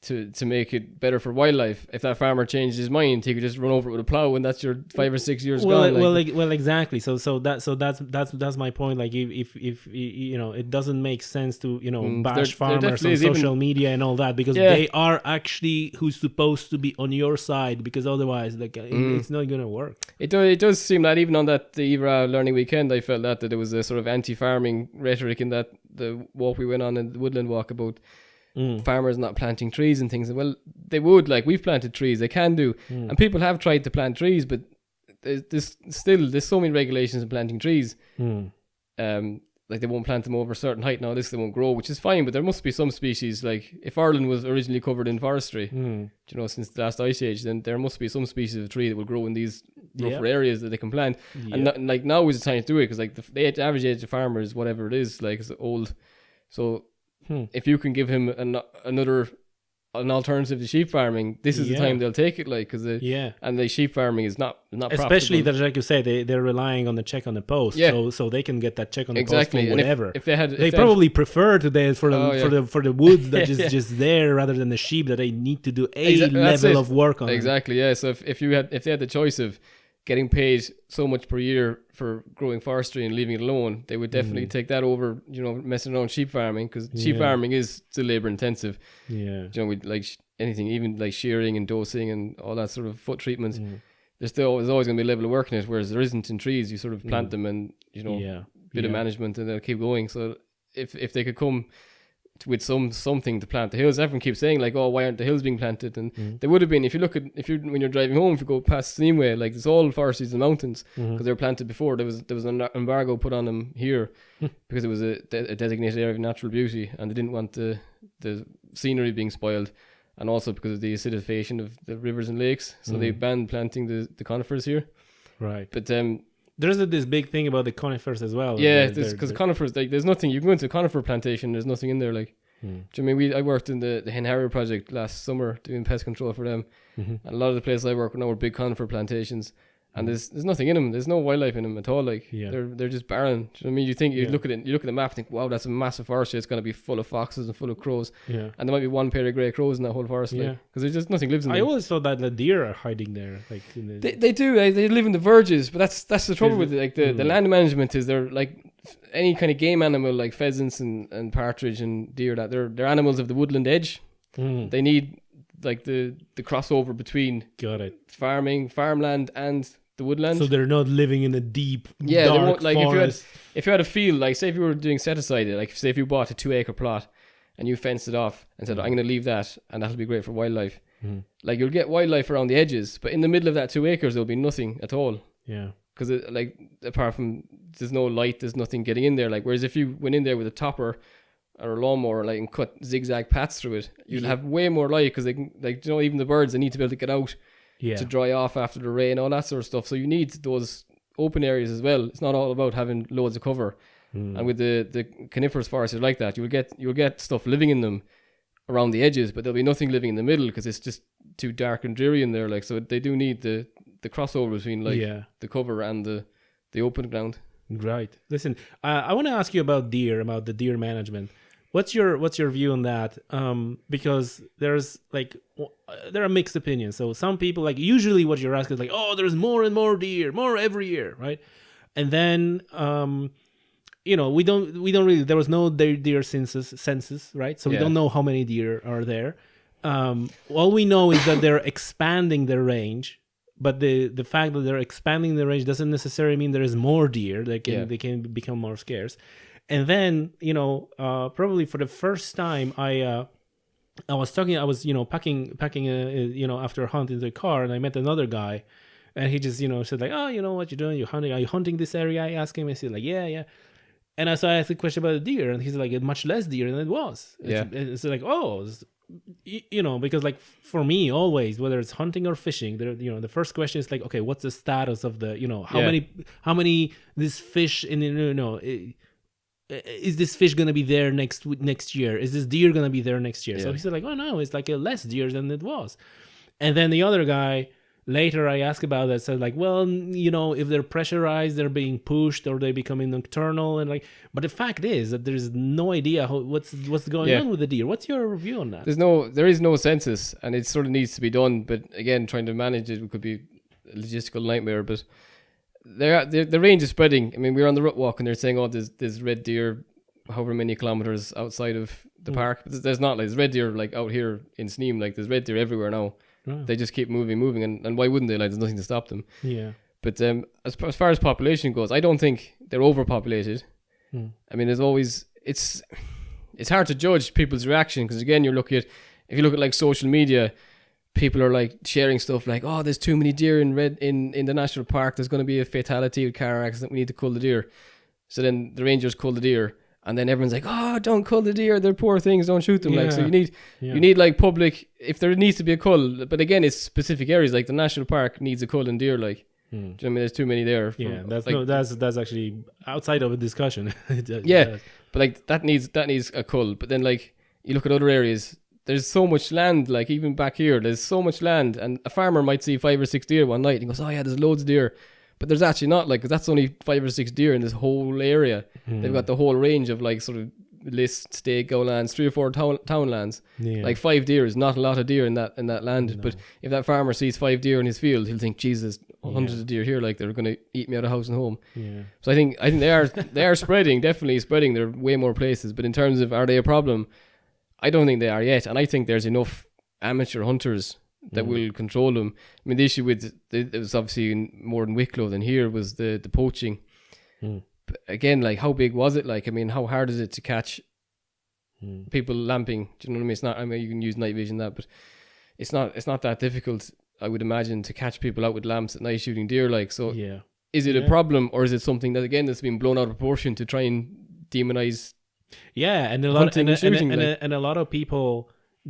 to make it better for wildlife. If that farmer changed his mind, he could just run over it with a plow, and that's your 5 or 6 years gone. Well, exactly. So that's my point. Like, if it doesn't make sense to bash farmers on social media and all that, because they are actually who's supposed to be on your side, because otherwise, like, it's not gonna work. It does seem that even on the IVRA learning weekend, I felt that there was a sort of anti-farming rhetoric in that the walk we went on in the woodland walk about farmers not planting trees and things. Well, they would, like, we've planted trees, they can do, and people have tried to plant trees, but there's so many regulations in planting trees. Like, they won't plant them over a certain height. Now, they won't grow, which is fine, but there must be some species, like if Ireland was originally covered in forestry, since the last ice age, then there must be some species of tree that will grow in these rougher areas that they can plant. And like, now is the time to do it, because like the average age of farmer is whatever it is, like, it's old. So if you can give him an alternative to sheep farming, this is the time they'll take it, like, because and the sheep farming is not especially that, like you say, they're relying on the check on the post, so they can get that check on the post for whatever. If they probably prefer today for the woods that is just there, rather than the sheep that they need to do level of work on. Exactly, yeah. So if they had the choice of getting paid so much per year for growing forestry and leaving it alone, they would definitely take that over, messing around sheep farming, because sheep farming is still labor intensive. With like anything, even like shearing and dosing and all that sort of foot treatments, there's always going to be a level of work in it, whereas there isn't in trees. You sort of plant them and bit of management, and they'll keep going. So if they could come with something to plant the hills. Everyone keeps saying, like, oh, why aren't the hills being planted? And they would have been, when you're driving home, if you go past Steamway, like, it's all forests and mountains, because they were planted before. There was an embargo put on them here because it was a designated area of natural beauty, and they didn't want the scenery being spoiled, and also because of the acidification of the rivers and lakes. So they banned planting the conifers here. Right. But there's this big thing about the conifers as well. Yeah, because conifers, like, there's nothing. You can go into a conifer plantation, there's nothing in there. Like, do you know what I mean? I worked in the Hen Harrier project last summer doing pest control for them, and a lot of the places I work with now were big conifer plantations, and there's nothing in them. There's no wildlife in them at all. Like, they're just barren. Do you know what I mean? You think you look at the map and think, wow, that's a massive forest. It's going to be full of foxes and full of crows. And there might be one pair of grey crows in that whole forest. Because there's just nothing lives in them. I always thought that the deer are hiding there. Like, they do. They live in the verges, but that's the trouble with it. Like, the land management is, they're like any kind of game animal, like pheasants and partridge and deer. That they're animals of the woodland edge. They need, like, the crossover between farmland and the woodland. So they're not living in a deep, dark they won't, like, forest. If you had a field, like, say if you were doing set aside, like, say if you bought a 2-acre plot and you fenced it off and said, I'm going to leave that and that'll be great for wildlife. Like, you'll get wildlife around the edges, but in the middle of that 2 acres there'll be nothing at all. Because, like, apart from, there's no light, there's nothing getting in there. Like, whereas if you went in there with a topper or a lawnmower, like, and cut zigzag paths through it, you'd have way more light, because they can, like, even the birds, they need to be able to get out to dry off after the rain, all that sort of stuff. So you need those open areas as well. It's not all about having loads of cover. And with the coniferous forests like that, you'll get stuff living in them around the edges, but there'll be nothing living in the middle, because it's just too dark and dreary in there. Like, so they do need the crossover between, like, the cover and the open ground. Right. Listen, I want to ask you about the deer management. What's your view on that? Because there are mixed opinions. So some people, like, usually what you're asking is like, oh, there's more and more deer, more every year, right? And then we don't really, there was no deer census, right? So we don't know how many deer are there. All we know is that they're expanding their range, but the fact that they're expanding the range doesn't necessarily mean there is more deer. They can become more scarce. And then, probably for the first time, I was packing, after a hunt in the car, and I met another guy, and he just, said like, oh, what you doing? You're hunting? Are you hunting this area? I asked him, and he said like, yeah. And I asked a question about the deer, and he's like, much less deer than it was. It's like, because, like, for me, always, whether it's hunting or fishing, the first question is like, okay, what's the status of the, how many this fish is this fish going to be there next year? Is this deer going to be there next year? So he said like, oh no, it's like less deer than it was. And then the other guy later I ask about that, said like, well, if they're pressurized, they're being pushed or they becoming nocturnal, and like, but the fact is that there's no idea what's going on with the deer. What's your review on that? There is no census, and it sort of needs to be done, but again, trying to manage it could be a logistical nightmare. But the range is spreading. I mean, we were on the route walk and they're saying, oh, there's red deer however many kilometers outside of the park, but there's not. Like, there's red deer like out here in Sneem, like there's red deer everywhere now. Right. They just keep moving, and why wouldn't they? Like, there's nothing to stop them. Yeah. But as far as population goes, I don't think they're overpopulated. I mean, there's always it's hard to judge people's reaction, because again, if you look at like social media, people are like sharing stuff like, oh, there's too many deer in the national park. There's going to be a fatality with car accident. We need to cull the deer. So then the rangers cull the deer. And then everyone's like, oh, don't cull the deer. They're poor things. Don't shoot them. Yeah. Like, so you need like public, if there needs to be a cull, but again, it's specific areas. Like the national park needs a cull in deer. Like, do you know what I mean? There's too many there. That's actually outside of a discussion. But like that needs a cull. But then like you look at other areas, there's so much land. Like even back here, there's so much land, and a farmer might see 5 or 6 deer one night and he goes, oh yeah, there's loads of deer. But there's actually not, like, 'cause that's only 5 or 6 deer in this whole area. They've got the whole range of like sort of list, stake, go lands, 3 or 4 town lands. Like 5 deer is not a lot of deer in that land. No. But if that farmer sees 5 deer in his field, he'll think, Jesus, hundreds of deer here, like they're going to eat me out of house and home. Yeah. So I think they are spreading, definitely spreading. There are way more places. But in terms of, are they a problem? I don't think they are yet. And I think there's enough amateur hunters that will control them. I mean, the issue with it was obviously more in Wicklow than here was the poaching. But again, like, how big was it? Like, I mean, how hard is it to catch people lamping? Do you know what I mean? It's not. I mean, you can use night vision that, but it's not that difficult, I would imagine, to catch people out with lamps at night shooting deer. Like, so is it a problem, or is it something that again that's been blown out of proportion to try and demonize? Yeah, and a lot of people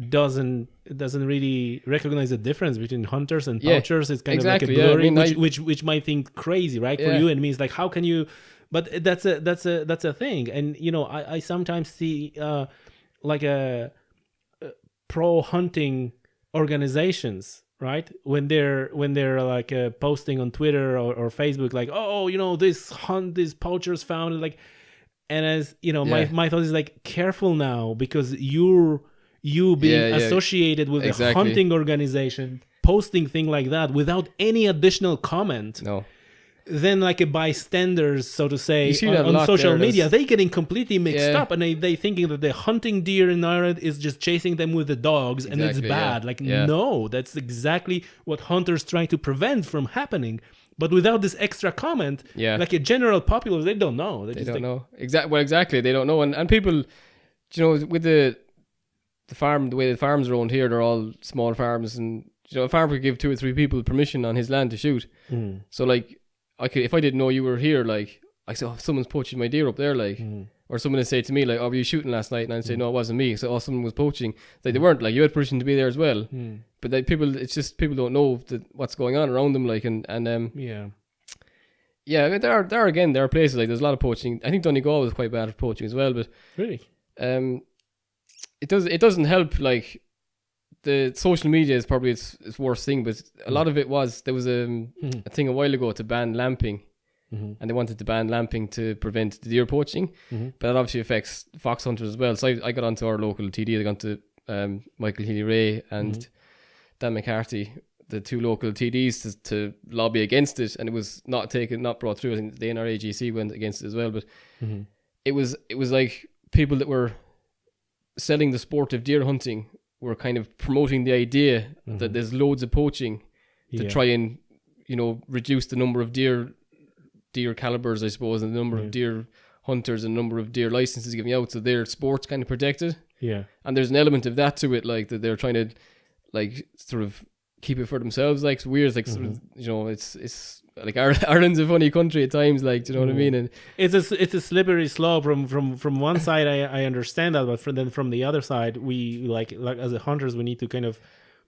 doesn't really recognize the difference between hunters and poachers. It's kind of like a blurring, which might think crazy, right? For you and me, it's like, how can you? But that's a thing, and I sometimes see like a pro hunting organizations, right? When they're like posting on Twitter or Facebook, like, oh, these poachers found it, like, and as my thought is like, careful now, because you being associated with a hunting organization posting thing like that without any additional comment. No. Then like a bystanders, so to say, on social media, they getting completely mixed up, and they thinking that the hunting deer in Ireland is just chasing them with the dogs, and it's bad. No, that's exactly what hunters trying to prevent from happening. But without this extra comment, like a general populace, they don't know. They don't know. Exactly. They don't know. And people, with the farm, the way the farms around here, they're all small farms, and a farmer could give 2 or 3 people permission on his land to shoot. So like, if I didn't know you were here, like, I said, oh, someone's poaching my deer up there, like, or someone would say to me, like, oh, were you shooting last night? And I'd say, no, it wasn't me. So, oh, someone was poaching. Like, they weren't, like, you had permission to be there as well. But like, it's just people don't know what's going on around them, like, and I mean, there are places, like, there's a lot of poaching. I think Donegal was quite bad at poaching as well, but really, it doesn't help. Like, the social media is probably its worst thing, but a lot of it there was a thing a while ago to ban lamping, and they wanted to ban lamping to prevent the deer poaching, but that obviously affects fox hunters as well. So I got onto our local TD, I got onto Michael Healy-Rae and Dan McCarthy, the 2 local TDs, to lobby against it, and it was not brought through. I think the NRAGC went against it as well, but it was like people that were selling the sport of deer hunting were kind of promoting the idea that there's loads of poaching to try and reduce the number of deer calibers, I suppose, and the number of deer hunters and number of deer licenses giving out, so their sport's kind of protected. And there's an element of that to it, like, that they're trying to, like, sort of keep it for themselves. Like, it's weird, like, sort of, it's like, Ireland's a funny country at times, like, do you know what I mean? And it's a slippery slope. From one side, I understand that, but from the other side, we like as a hunters, we need to kind of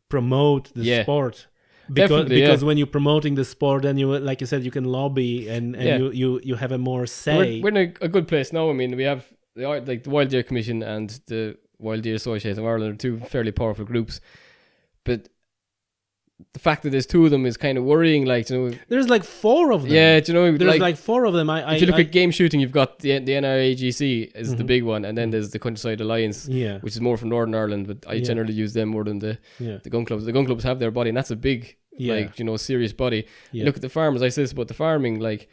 promote the sport, because when you're promoting the sport, then you, like you said, you can lobby and you have a more say. We're in a good place now. I mean, we have the Wild Deer Commission and the Wild Deer Association of Ireland are 2 fairly powerful groups, but the fact that there's 2 of them is kind of worrying. Like, you know, there's like 4 of them. Yeah, do you know, there's like 4 of them. If you look at game shooting, you've got the NRAGC is the big one, and then there's the Countryside Alliance, which is more from Northern Ireland, but I generally use them more than the gun clubs. The gun clubs have their body, and that's a big, like, you know, serious body. Look at the farmers. I say this about the farming, like,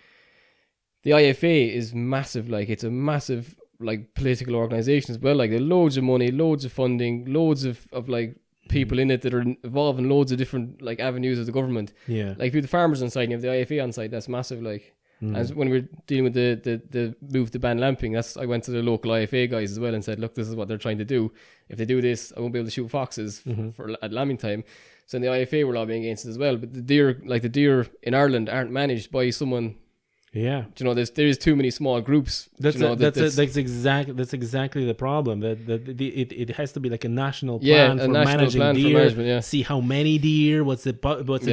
the IFA is massive. Like, it's a massive, like, political organisation as well. Like, there's loads of money, loads of funding, loads of like people in it that are involved in loads of different, like, avenues of the government. Like, if you have the farmers on side and you have the IFA on side, that's massive. Like, and when we were dealing with the move to ban lamping, I went to the local IFA guys as well and said, look, this is what they're trying to do. If they do this, I won't be able to shoot foxes at lambing time. So the IFA were lobbying against it as well. But the deer in Ireland aren't managed by someone. Yeah, do you know, there is too many small groups. That's exactly the problem. That it has to be like a national plan for managing deer. See how many deer, what's the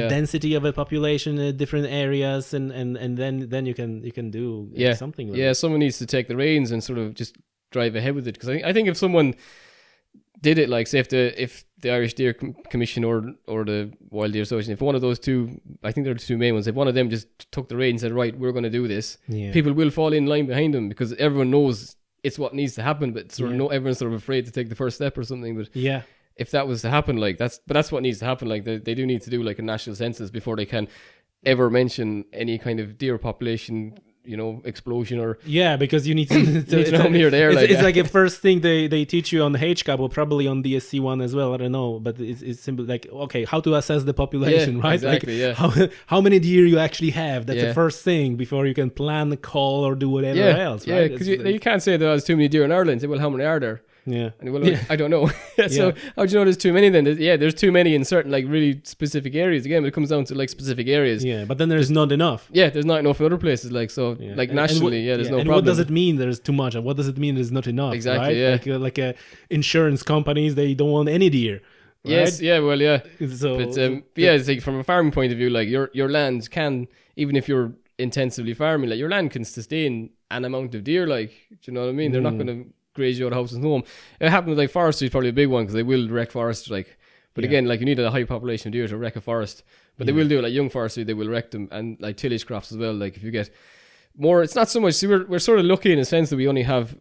density of a population in different areas, and then you can do something. Like that. Someone needs to take the reins and sort of just drive ahead with it. Because I think if someone did it, like, say if the Irish Deer Commission or the Wild Deer Association, if one of those 2, I think they're the 2 main ones, if one of them just took the reins and said, right, we're going to do this, people will fall in line behind them, because everyone knows it's what needs to happen, but everyone's sort of afraid to take the first step or something. But if that was to happen, like, that's what needs to happen. Like, they do need to do like a national census before they can ever mention any kind of deer population, you know, explosion or because you need to come here there. It's like a first thing they teach you on the HCAP, or probably on DSC one as well. I don't know, but it's simple. Like, okay, how to assess the population, right? Exactly, like how many deer you actually have. That's the first thing before you can plan the call or do whatever else. Right? Yeah, because you can't say there's too many deer in Ireland. Say, well, how many are there? And I don't know. So how do you know there's too many then? There's too many in certain, like, really specific areas. Again, but it comes down to, like, specific areas. But then there's not enough. There's not enough in other places. Like, so, like, nationally, there's no problem. And what does it mean there's too much? And what does it mean there's not enough? Exactly, right? Like insurance companies, they don't want any deer. Right? Yes, So, but it's like, from a farming point of view, like, your land can, even if you're intensively farming, like, your land can sustain an amount of deer. Like, do you know what I mean? They're not going to graze you out of house and home. It happens, like, forestry is probably a big one, because they will wreck forests. Like, but again, like, you need a high population of deer to wreck a forest. But they will do it, like, young forestry, they will wreck them, and like tillage crops as well. Like, if you get more, it's not so much. See, we're sort of lucky in a sense that we only have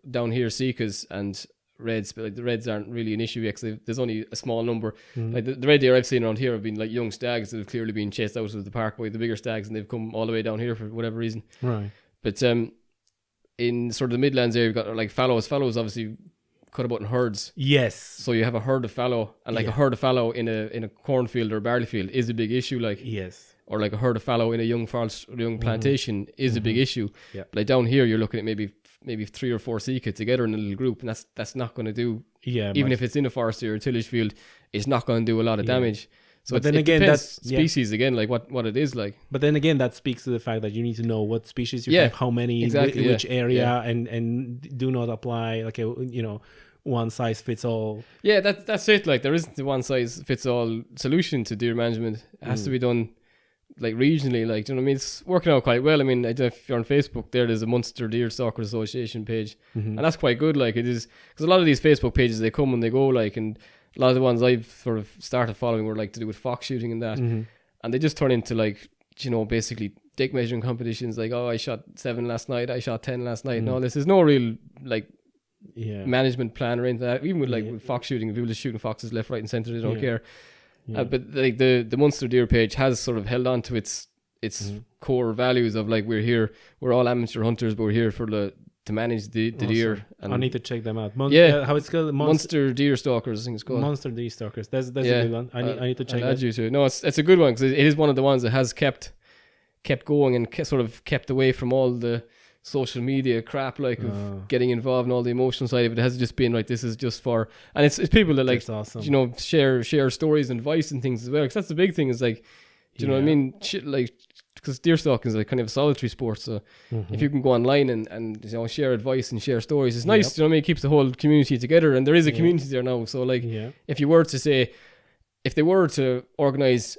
down here cichas and reds, but, like, the reds aren't really an issue yet, because there's only a small number. Like, the red deer I've seen around here have been, like, young stags that have clearly been chased out of the park by the bigger stags, and they've come all the way down here for whatever reason. Right. But in sort of the Midlands area, you've got, like, fallows. Fallows obviously cut about in herds. Yes. So you have a herd of fallow, and, like, a herd of fallow in a cornfield or a barley field is a big issue. Like, or like a herd of fallow in a young forest or young plantation is a big issue. But, like, down here, you're looking at maybe 3 or 4 cichas together in a little group, and that's not going to do. Even if it's in a forestry or a tillage field, it's not going to do a lot of damage. So, but then again, that's species again, like what it is like. But then again, that speaks to the fact that you need to know what species you have, how many, which area, and do not apply like a one size fits all. Yeah, that's it. Like, there isn't the one size fits all solution to deer management. It has to be done, like, regionally. Like, do you know what I mean? It's working out quite well. I mean, I don't know if you're on Facebook, there's a Munster Deer Stalkers Association page, and that's quite good. Like, it is, because a lot of these Facebook pages, they come and they go, like, and a lot of the ones I've sort of started following were, like, to do with fox shooting and that, and they just turn into, like, basically dick measuring competitions. Like, oh, I shot 7 last night, I shot 10 last night, and all this. There's no real, like, management plan or anything like that. Even with, like, with fox shooting, people just shooting foxes left, right, and centre, they don't care. But, like, the Munster Deer page has sort of held on to its core values of, like, we're all amateur hunters, but we're here to manage the deer. And I need to check them out. How it's called? Munster Deer Stalkers, I think it's called. Munster Deer Stalkers. That's a good one. I need to check that. You too. No, it's a good one, because it is one of the ones that has kept going and sort of kept away from all the social media crap, like, of getting involved in all the emotional side of it. It has just been like, this is just for, and it's people that, like, awesome. Share stories and advice and things as well. Because that's the big thing, is, like, do you know what I mean? Like, because deer stalking is, like, kind of a solitary sport, so if you can go online and share advice and share stories, it's nice. You know what I mean? It keeps the whole community together, and there is a community there now. So, like, if they were to organize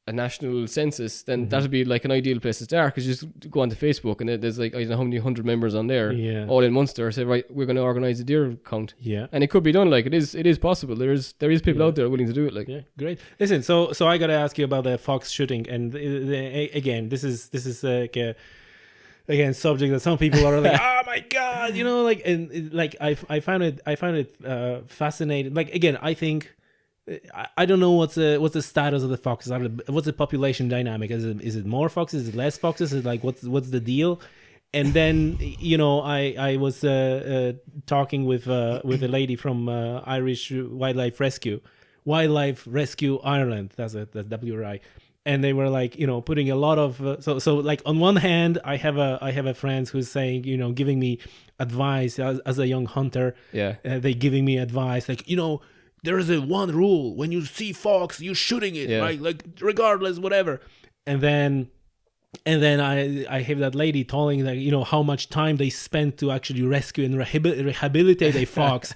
a national census, then that'd be like an ideal place to start, because you just go onto Facebook and there's like, I don't know how many 100 members on there, all in Munster, say, right, we're going to organise a deer count. Yeah. And it could be done, like it is possible. There is people out there willing to do it, like. Yeah, great. Listen, so I got to ask you about the fox shooting, and again, this is like a subject that some people are like, oh my god, you know, like, and like I found it fascinating. Like, again, I think I don't know what's the status of the foxes. What's the population dynamic? Is it more foxes? Is it less foxes? Is it like what's the deal? And then, you know, I was talking with a lady from Irish Wildlife Rescue Ireland. That's WRI. And they were like, you know, putting a lot of so like on one hand, I have a friend who's saying, you know, giving me advice as a young hunter. Yeah, they giving me advice like, you know, there is one rule: when you see fox, you're shooting it, right? Like regardless, whatever. And then I have that lady telling, like, you know, how much time they spent to actually rescue and rehabilitate a fox,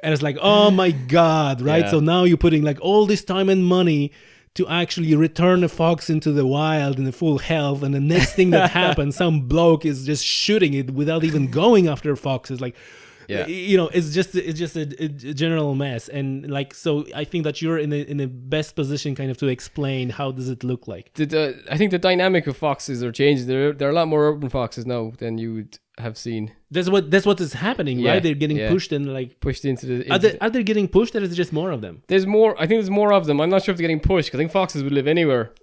and it's like, oh my god, right? Yeah. So now you're putting like all this time and money to actually return a fox into the wild in the full health, and the next thing that happens, some bloke is just shooting it without even going after foxes. Like, you know, it's just a general mess. And like, so I think that you're in the best position kind of to explain how does it look like. I think the dynamic of foxes are changing. There are a lot more urban foxes now than you would have seen. That's what is happening, right? They're getting pushed and like pushed into the. Are they getting pushed, or is it just more of them? There's more. I think there's more of them. I'm not sure if they're getting pushed, because I think foxes would live anywhere.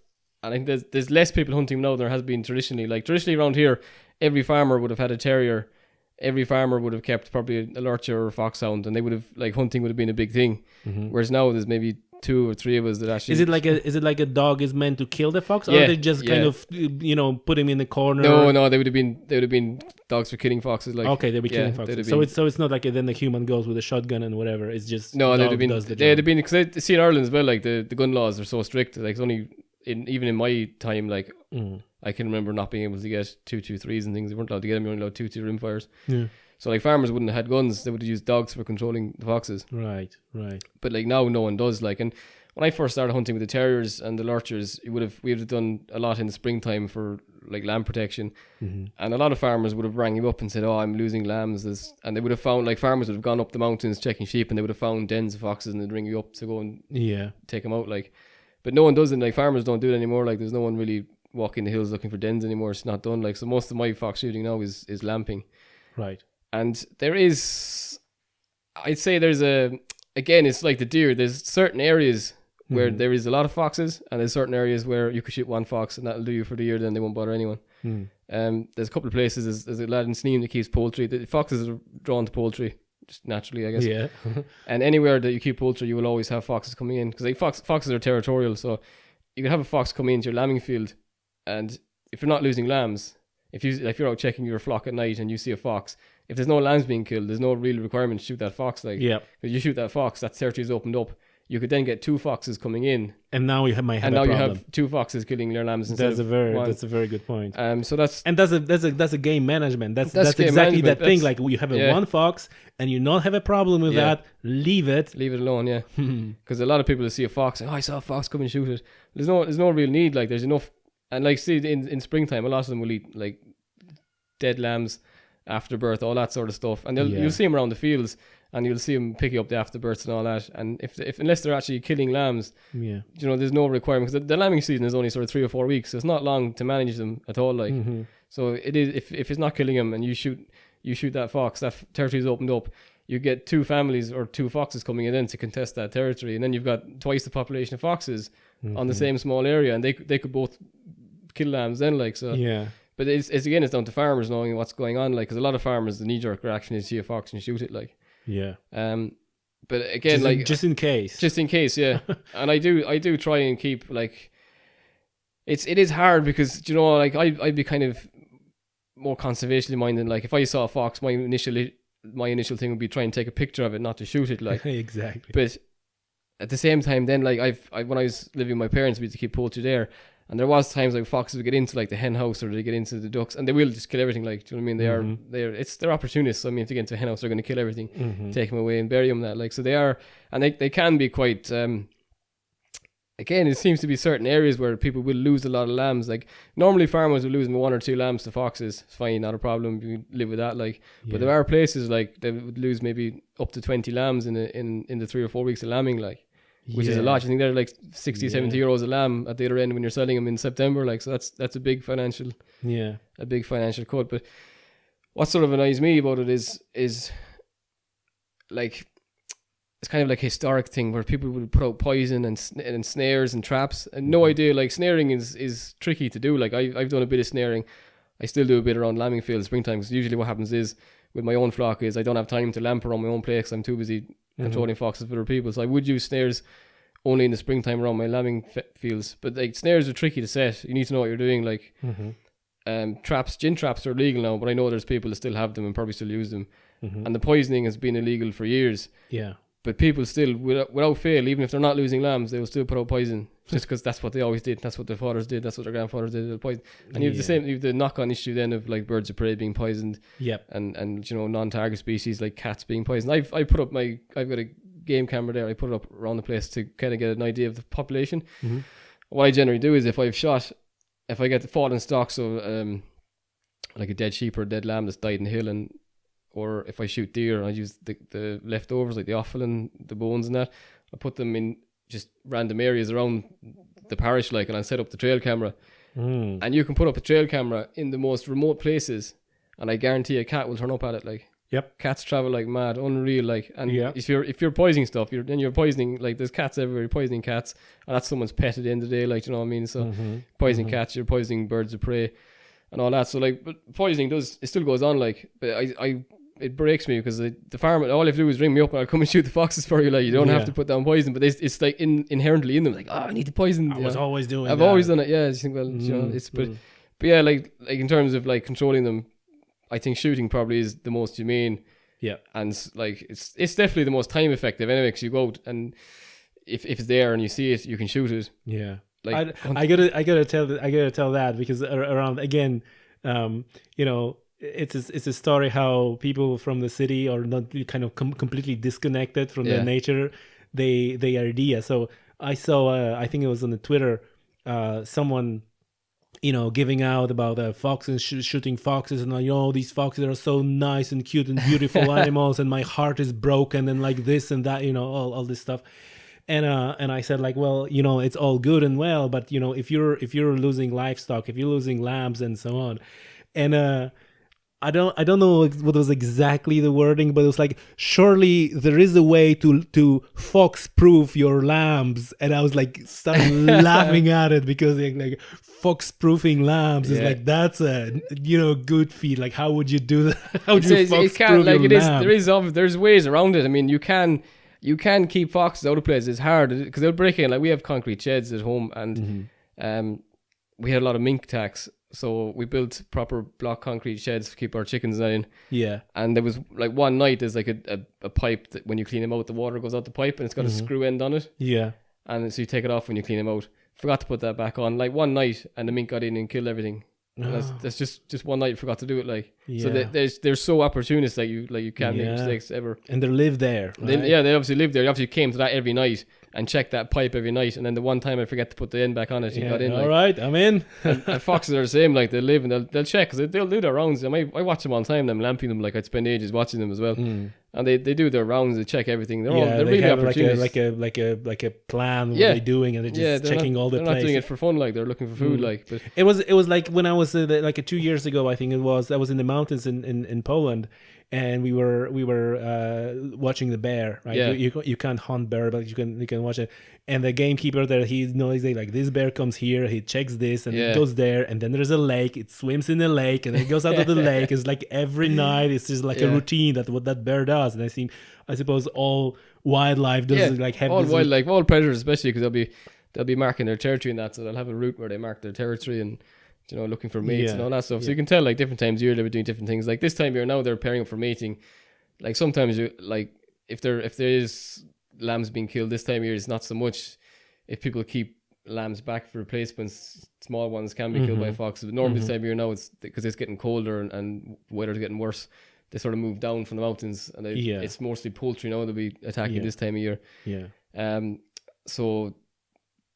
And I think there's less people hunting now than there has been traditionally. Like traditionally around here, every farmer would have had a terrier. Every farmer would have kept probably a lurcher or a foxhound, and they would have, like, hunting would have been a big thing. Whereas now there's maybe 2 or 3 of us that actually. Is it like a dog is meant to kill the fox, or they just kind of, you know, put him in the corner? No, they would have been dogs for killing foxes. Like, okay, they'd be killing foxes. So it's not like then the human goes with a shotgun and whatever. It's just no, they'd have been, because I see in Ireland as well, like the gun laws are so strict. Like it's only even in my time, like. I can remember not being able to get 223s and things. They weren't allowed to get them. You were only allowed 2 rimfires. Yeah. So like farmers wouldn't have had guns. They would have used dogs for controlling the foxes. Right. But like now no one does. Like, and when I first started hunting with the terriers and the lurchers, we would have done a lot in the springtime for like lamb protection. And a lot of farmers would have rang you up and said, oh, I'm losing lambs. And they would have found, like, farmers would have gone up the mountains checking sheep, and they would have found dens of foxes, and they'd ring you up to go and take them out. Like, but no one does it. Like, farmers don't do it anymore. Like, there's no one really walking the hills looking for dens anymore. It's not done. Like, so most of my fox shooting now is lamping. Right. And there is, I'd say there's again, it's like the deer. There's certain areas where there is a lot of foxes, and there's certain areas where you could shoot one fox and that'll do you for the year, then they won't bother anyone. There's a couple of places, there's a lad in Sneem that keeps poultry. The foxes are drawn to poultry, just naturally, I guess. Yeah. And anywhere that you keep poultry, you will always have foxes coming in, because like foxes are territorial. So you can have a fox come into your lambing field, and if you're not losing lambs, if you're out checking your flock at night and you see a fox, if there's no lambs being killed, there's no real requirement to shoot that fox. Like, if you shoot that fox, that territory is opened up. You could then get 2 foxes coming in, and now you might have a problem. You have 2 foxes killing their lambs instead of one. That's a very good point. So that's a game management. That's exactly that thing. Like, you have one fox, and you not have a problem with that. Leave it alone. Yeah, because a lot of people see a fox, I saw a fox, come and shoot it. There's no real need. Like, there's enough. And like, see, in springtime, a lot of them will eat like dead lambs, afterbirth, all that sort of stuff, and you'll see them around the fields, and you'll see them picking up the afterbirths and all that. And if unless they're actually killing lambs, you know, there's no requirement, because the lambing season is only sort of 3 or 4 weeks, so it's not long to manage them at all. Like, so it is, if it's not killing them, and you shoot that fox, that territory is opened up, you get 2 families or 2 foxes coming in then to contest that territory, and then you've got twice the population of foxes on the same small area, and they could both kill lambs then, like, so. Yeah. But it's down to farmers knowing what's going on, like, because a lot of farmers, the knee-jerk reaction is see a fox and shoot it, like. Yeah. But again, just in case, yeah. And I do try and keep, like, it is hard, because, you know, like, I'd be kind of more conservationally minded. Like, if I saw a fox, my initial thing would be try and take a picture of it, not to shoot it, like. Exactly. But at the same time, then, like, when I was living with my parents, we used to keep poultry there. And there was times like foxes would get into like the hen house, or they get into the ducks, and they will just kill everything. Like, do you know what I mean? They're opportunists. So, I mean, if they get into a hen house, they're going to kill everything, take them away and bury them. That, like, so they are, and they can be quite again, it seems to be certain areas where people will lose a lot of lambs. Like normally farmers will lose 1 or 2 lambs to foxes. It's fine, not a problem. You live with that. Like, but there are places like they would lose maybe up to 20 lambs in the 3 or 4 weeks of lambing, like, which is a lot. I think they're like 60, 70 euros a lamb at the other end when you're selling them in September. Like, so that's a big financial cut. But what sort of annoys me about it is like, it's kind of like a historic thing where people would put out poison and snares and traps, and no idea. Like, snaring is tricky to do. Like, I've done a bit of snaring. I still do a bit around lambing fields springtime, because usually what happens is with my own flock is I don't have time to lamp around my own place. I'm too busy controlling foxes for other people. So I would use snares only in the springtime around my lambing fields. But like, snares are tricky to set. You need to know what you're doing. Like, traps, gin traps are illegal now, but I know there's people that still have them and probably still use them. And the poisoning has been illegal for years. Yeah. But people still, without fail, even if they're not losing lambs, they will still put out poison, just because that's what they always did. That's what their fathers did. That's what their grandfathers did. They'll poison. And you have the knock-on issue then of like birds of prey being poisoned. Yep. And non-target species like cats being poisoned. I've got a game camera there. I put it up around the place to kind of get an idea of the population. What I generally do is if I get the fallen stock, so like a dead sheep or a dead lamb that's died in the hill, or if I shoot deer and I use the leftovers, like the offal and the bones and that, I put them in just random areas around the parish, like, and I set up the trail camera. And you can put up a trail camera in the most remote places, and I guarantee a cat will turn up at it. Like, cats travel like mad, unreal. Like, and if you're poisoning stuff, you're poisoning, like, there's cats everywhere. You're poisoning cats, and that's someone's pet at the end of the day. Like, you know what I mean? So poisoning cats, you're poisoning birds of prey, and all that. So like, but poisoning still goes on. Like, but it breaks me, because the farmer, all you have to do is ring me up and I'll come and shoot the foxes for you. Like, you don't have to put down poison, but it's like inherently in them. Like, I need to poison. I was always doing that. I've always done it. Yeah, I think, well, it's but yeah, like in terms of like controlling them, I think shooting probably is the most humane. Yeah, and like it's definitely the most time effective anyway, because you go out and if it's there and you see it, you can shoot it. Yeah, like I gotta tell that, because around again, it's a story how people from the city are not kind of completely disconnected from their nature. They idea. So I saw, I think it was on the Twitter, someone, giving out about foxes, shooting foxes, and these foxes are so nice and cute and beautiful animals, and my heart is broken, and like this and that, all this stuff. And I said, like, well, it's all good and well, but if you're losing livestock, if you're losing lambs and so on, and I don't know what was exactly the wording, but it was like, surely there is a way to fox-proof your lambs. And I was like, started laughing at it, because like fox-proofing lambs is like, that's a good feat. Like, how would you do that? How would you fox-proof your lamb? There's ways around it. I mean, you can keep foxes out of places. It's hard because they'll break in. Like, we have concrete sheds at home, and we had a lot of mink attacks. So we built proper block concrete sheds to keep our chickens in. Yeah. And there was like one night, there's like a pipe that when you clean them out, the water goes out the pipe and it's got a screw end on it. Yeah. And so you take it off when you clean them out. Forgot to put that back on like one night, and the mink got in and killed everything. That's just one night, forgot to do it. Like, so they're so opportunist that you can't make mistakes ever. And they live there. Right? They obviously live there. They obviously came to that every night and checked that pipe every night. And then the one time I forget to put the end back on it, he got in. All right, I'm in. and foxes are the same. Like, they live and they'll check, because they'll do their rounds. I watch them all the time. I'm lamping them. Like, I'd spend ages watching them as well. And they do their rounds. They check everything. They're really have opportunists. like a plan. What they're doing, and they're just checking all the places. They're not doing it for fun. Like, they're looking for food. Like, but it was like when I was like 2 years ago, I think it was. I was in the mountains in Poland, and we were watching the bear. Right, you can't hunt bear, but you can watch it. And the gamekeeper there, he knows like, this bear comes here, he checks this, and it goes there, and then there's a lake. It swims in the lake, and it goes out of the lake. It's like every night. It's just like a routine that what that bear does. And I suppose all wildlife does like have all wildlife, all predators, especially, because they'll be marking their territory and that. So they'll have a route where they mark their territory and looking for mates and all that stuff. So you can tell, like, different times of year they'll be doing different things. Like, this time of year now, they're pairing up for mating. Like, sometimes you like if there is lambs being killed this time of year, it's not so much. If people keep lambs back for replacements, small ones can be killed by foxes. But normally this time of year now, it's because it's getting colder and the weather's getting worse. They sort of move down from the mountains, and it's mostly poultry now they'll be attacking this time of year. Yeah. So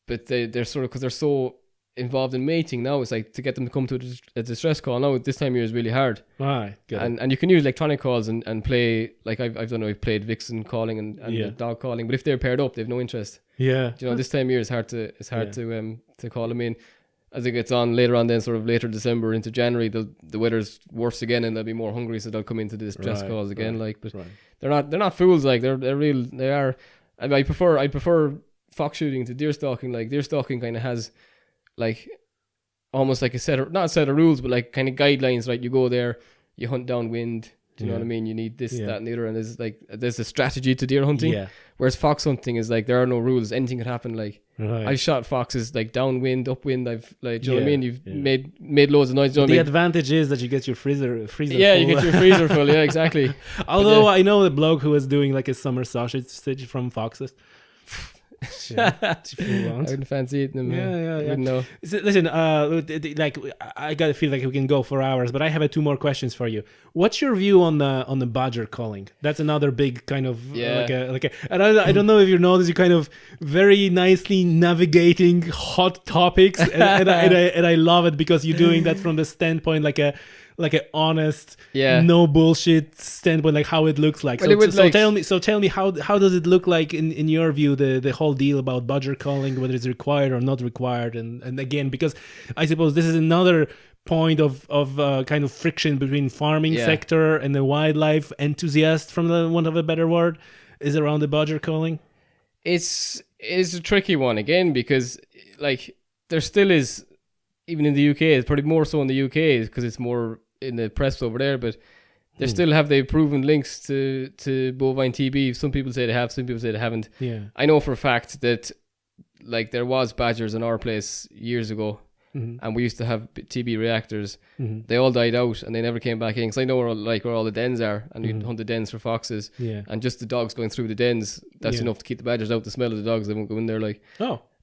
but they're sort of, because they're so involved in mating now, it's like to get them to come to a distress call now this time of year is really hard. Right, and you can use electronic calls and play, like I've done, I've played vixen calling and dog calling, but if they're paired up, they've no interest. This time of year is hard to call them in. As it gets on later on, then sort of later December into January, the weather's worse again and they'll be more hungry, so they'll come into the distress calls again. They're not fools, like they're real. They are. I mean, I prefer fox shooting to deer stalking. Like deer stalking kind of has like almost like not a set of rules, but like kind of guidelines. Right, you go there, you hunt downwind. Do you know what I mean? You need this, that, and the other, and there's a strategy to deer hunting. Yeah. Whereas fox hunting is like there are no rules. Anything could happen. Like I've shot foxes like downwind, upwind. I've like, do you know what I mean? You've made loads of noise. The advantage is that you get your freezer full. Yeah, you get your freezer full. Yeah, exactly. Although I know the bloke who was doing like a summer sausage from foxes. I wouldn't fancy eating them. Yeah. Wouldn't know. So, listen, like I gotta feel like we can go for hours, but I have 2 more questions for you. What's your view on the badger calling? That's another big kind of like a. And I don't know if you notice, you kind of very nicely navigating hot topics, and I love it because you're doing that from the standpoint like a honest, no bullshit standpoint, like how it looks like. So tell me how does it look like in your view, the whole deal about badger calling, whether it's required or not required, and again, because I suppose this is another point of kind of friction between farming sector and the wildlife enthusiast, from the want of a better word, is around the badger calling. It's a tricky one again, because like there still is, even in the UK, it's probably more so in the UK because it's more in the press over there, but they still have the proven links to bovine TB. Some people say they have, some people say they haven't. I know for a fact that like there was badgers in our place years ago, and we used to have TB reactors. They all died out and they never came back in, because I know where all the dens are, and you can hunt the dens for foxes, and just the dogs going through the dens, that's enough to keep the badgers out. The smell of the dogs, they won't go in there. Like,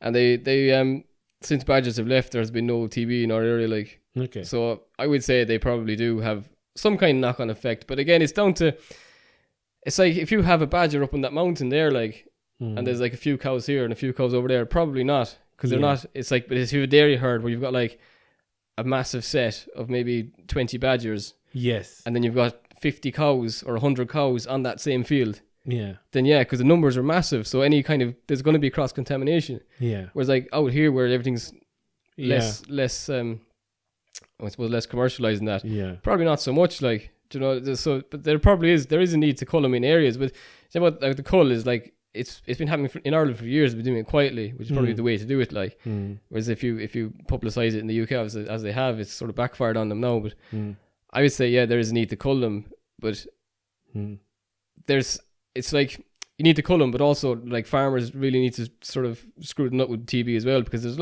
and they since badgers have left, there's been no TB in our area. Like, so I would say they probably do have some kind of knock-on effect. But again, it's down to, it's like if you have a badger up on that mountain there, like, and there's like a few cows here and a few cows over there, probably not, because they're not. It's like, but if you have a dairy herd where you've got like a massive set of maybe 20 badgers, and then you've got 50 cows or 100 cows on that same field. Then because the numbers are massive, so any kind of, there's going to be cross contamination. Whereas like out here where everything's less I suppose less commercialized than that, probably not so much. Like, you know, so but there is a need to cull them in areas. But about like the cull is like it's been happening in Ireland for years. We've been doing it quietly, which is probably the way to do it. Like, whereas if you publicize it in the UK as they have, it's sort of backfired on them now. But I would say there is a need to cull them, but it's like you need to cull them, but also like farmers really need to sort of screw the nut with TB as well, because there's a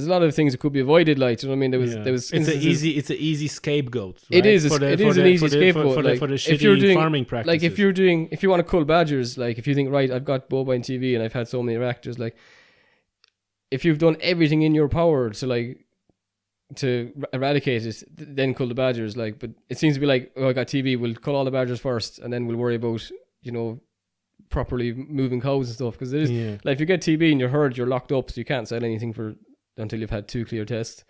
lot of things that could be avoided. Like, do you know what I mean? There was it's an easy scapegoat. Right? It is an easy scapegoat for the shitty farming practices. Like if you want to cull badgers, like if you think, right, I've got bovine TB and I've had so many reactors, like if you've done everything in your power to eradicate it, then cull the badgers. Like, but it seems to be like, I got TB, we'll cull all the badgers first, and then we'll worry about, you know, properly moving cows and stuff. Because it is like if you get TB in your herd, you're locked up, so you can't sell anything until you've had 2 clear tests.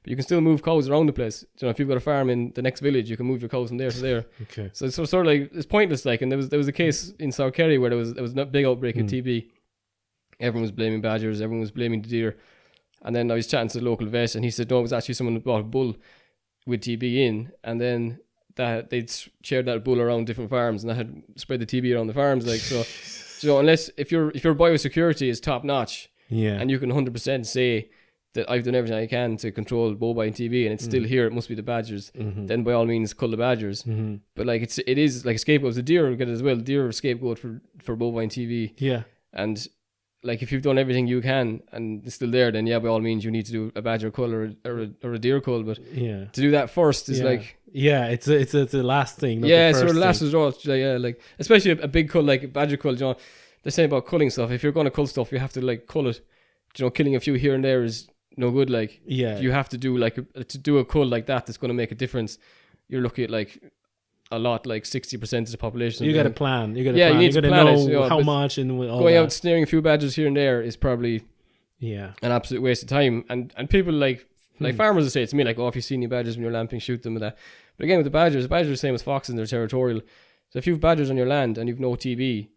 But you can still move cows around the place. You know, if you've got a farm in the next village, you can move your cows from there to there. So it's sort of like, it's pointless. Like, and there was a case in South Kerry where there was a big outbreak of TB. Everyone was blaming badgers, everyone was blaming the deer. And then I was chatting to the local vet, and he said, no, it was actually someone who bought a bull with TB in, and then that they'd shared that bull around different farms, and that had spread the TB around the farms. Like, so you know, unless if your biosecurity is top notch, and you can 100% say that I've done everything I can to control bovine TB, and it's still here, it must be the badgers, then by all means cull the badgers. But like it is like a scapegoat. The deer will get it as well. The deer are a scapegoat for bovine TB. And like if you've done everything you can and it's still there, then by all means you need to do a badger cull or a deer cull. But to do that first is like it's the last thing. Not the first sort of last resort. Like especially a big cull like a badger cull. You know, they're saying about culling stuff. If you're going to cull stuff, you have to like cull it. You know, killing a few here and there is no good. Like you have to do like to do a cull like that's going to make a difference. You're looking at like a lot, like 60% of the population. You got to plan. You got to plan. You got to know how much and all going out snaring a few badgers here and there is probably Yeah. an absolute waste of time. And people like farmers will say to me, like, oh, if you see any badgers when you're lamping, shoot them and that. But again, with the badgers are the same as foxes, they're territorial. So if you've badgers on your land and you've no TB,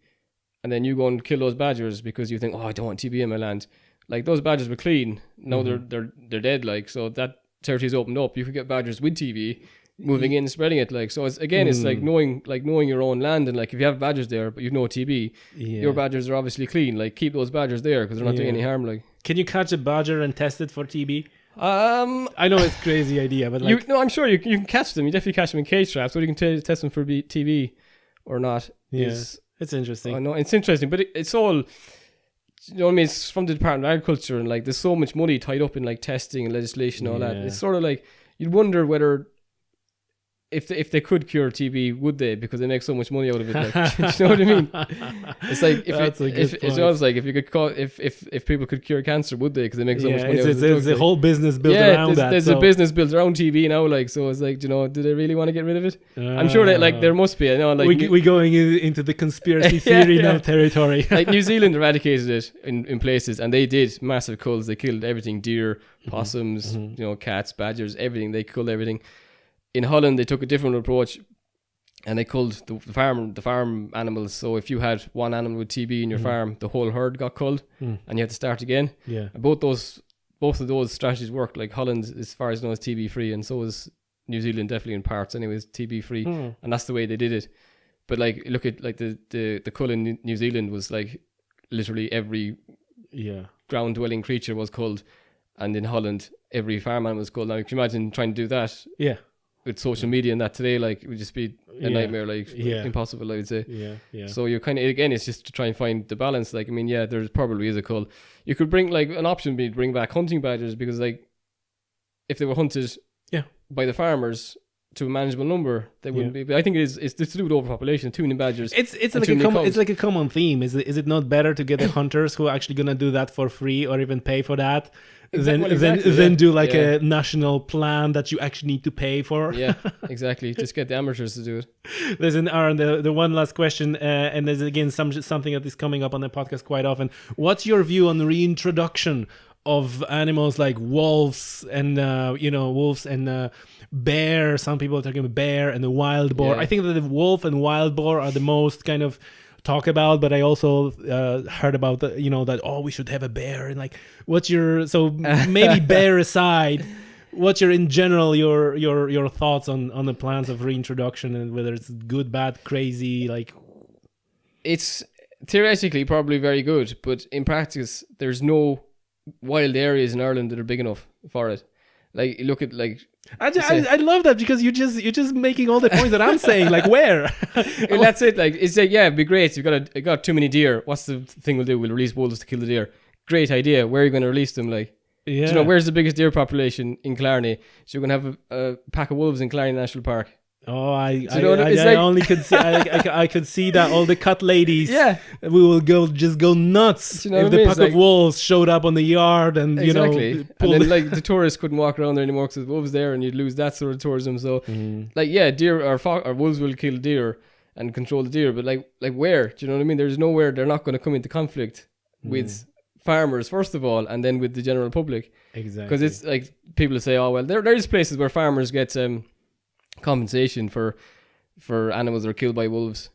and then you go and kill those badgers because you think, oh, I don't want TB in my land, like, those badgers were clean. Now they're dead, like, so that territory's opened up. You could get badgers with TB moving in and spreading it, like, so it's like knowing your own land, and like if you have badgers there but you've no TB, your badgers are obviously clean. Like, keep those badgers there because they're not doing any harm. Like, can you catch a badger and test it for TB? I know it's a crazy idea, but like, I'm sure you can catch them. You definitely catch them in cage traps, but you can test them for TB or not. It's interesting. I know it's interesting, but it's all, you know what I mean? It's from the Department of Agriculture, and like there's so much money tied up in like testing and legislation and all that. It's sort of like you'd wonder whether if they could cure TB, would they? Because they make so much money out of it. Like, you know what I mean? It's like if people could cure cancer, would they? Because they make so much money out of it. There's a whole business built around that. There's a business built around TB now. Like, so it's like, you know, do they really want to get rid of it? I'm sure that like there must be. I know, like we're going into the conspircy theory now territory. Like New Zealand eradicated it in places, and they did massive culls. They killed everything: deer, possums, you know, cats, badgers, everything. They killed everything. In Holland, they took a different approach, and they culled the farm animals. So if you had one animal with TB in your farm, the whole herd got culled, and you had to start again. Yeah. And both of those strategies worked. Like Holland, as far as I know, is TB free, and so is New Zealand, definitely in parts, anyways, TB free, and that's the way they did it. But like, look at like the cull in New Zealand was like literally every ground dwelling creature was culled, and in Holland, every farm animal was culled. Now, can you imagine trying to do that? Yeah. With social media and that today, like, it would just be a nightmare, like impossible, I would say. Yeah. So you're kind of, again, it's just to try and find the balance. Like, I mean, there probably is a cull. You could bring, like, an option would be to bring back hunting badgers, because like if they were hunted by the farmers to a manageable number, they wouldn't be. But I think it's to do with overpopulation, too many badgers. It's like a common theme. Is it not better to get the hunters who are actually gonna do that for free or even pay for that? Then do like a national plan that you actually need to pay for. Yeah, exactly. Just get the amateurs to do it. Listen, Aaron, the one last question, and there's again something that is coming up on the podcast quite often. What's your view on the reintroduction of animals like wolves and bear? Some people are talking about bear and the wild boar. I think that the wolf and wild boar are the most kind of talk about, but I also heard about that we should have a bear, and like, what's your maybe bear aside, what's your in general your thoughts on the plans of reintroduction, and whether it's good, bad, crazy? Like, it's theoretically probably very good, but in practice there's no wild areas in Ireland that are big enough for it. Like, look at like, I love that, because you're just making all the points that I'm saying. Like, where? And that's it. Like, it's like, it'd be great. You've got too many deer. What's the thing we'll do? We'll release wolves to kill the deer. Great idea. Where are you going to release them? Like, do you know where's the biggest deer population? In Killarney. So you're going to have a pack of wolves in Killarney National Park. Oh, I only could see. I could see that all the cut ladies. Yeah, we will go nuts if the pack of wolves showed up on the yard, and and then like the tourists couldn't walk around there anymore because the wolves there, and you'd lose that sort of tourism. So deer or wolves will kill deer and control the deer, but like where? Do you know what I mean? There's nowhere. They're not going to come into conflict with farmers first of all, and then with the general public. Exactly, because it's like people say, oh well, there's places where farmers get compensation for animals that are killed by wolves,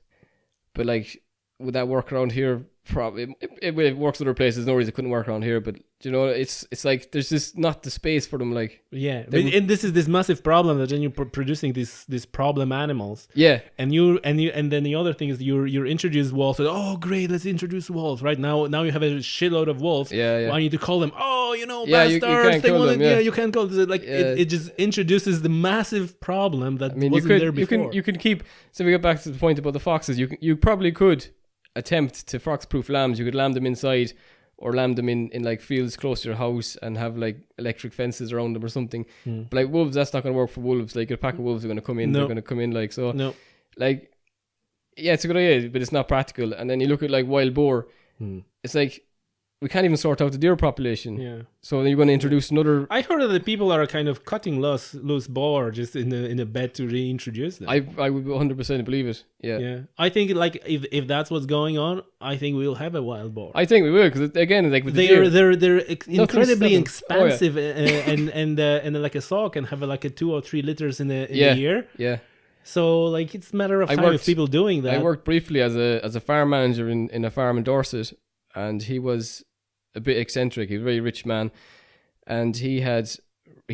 but like, would that work around here? Probably it works other places. No reason it couldn't work around here, but it's like there's just not the space for them. Like, and this is this massive problem that then you're producing these problem animals. And then the other thing is you introduce wolves. So, oh great, let's introduce wolves right now. Now you have a shitload of wolves. Why need to call them? Oh, bastards. You can't kill them. You can't call them. Like, it just introduces the massive problem that wasn't there before. You can keep. So we get back to the point about the foxes. You probably could attempt to fox-proof lambs. You could lamb them inside, or lamb them in like fields close to your house, and have like electric fences around them or something. But like wolves, that's not going to work for wolves. Like, a pack of wolves are going to come in. They're going to come in like so. No. Like, yeah, it's a good idea, but it's not practical. And then you look at like wild boar. It's like, we can't even sort out the deer population. Yeah. So you're going to introduce another. I heard that the people are kind of cutting loose boar just in the bed to reintroduce them. I would 100% believe it. Yeah. Yeah. I think like if that's what's going on, I think we'll have a wild boar. I think we will, because again, like with they're incredibly expensive, and like a sow can have like a 2 or 3 litters in a year. Yeah. So like it's a matter of time of people doing that. I worked briefly as a farm manager in a farm in Dorset, and he was a bit eccentric. He was a very rich man, and he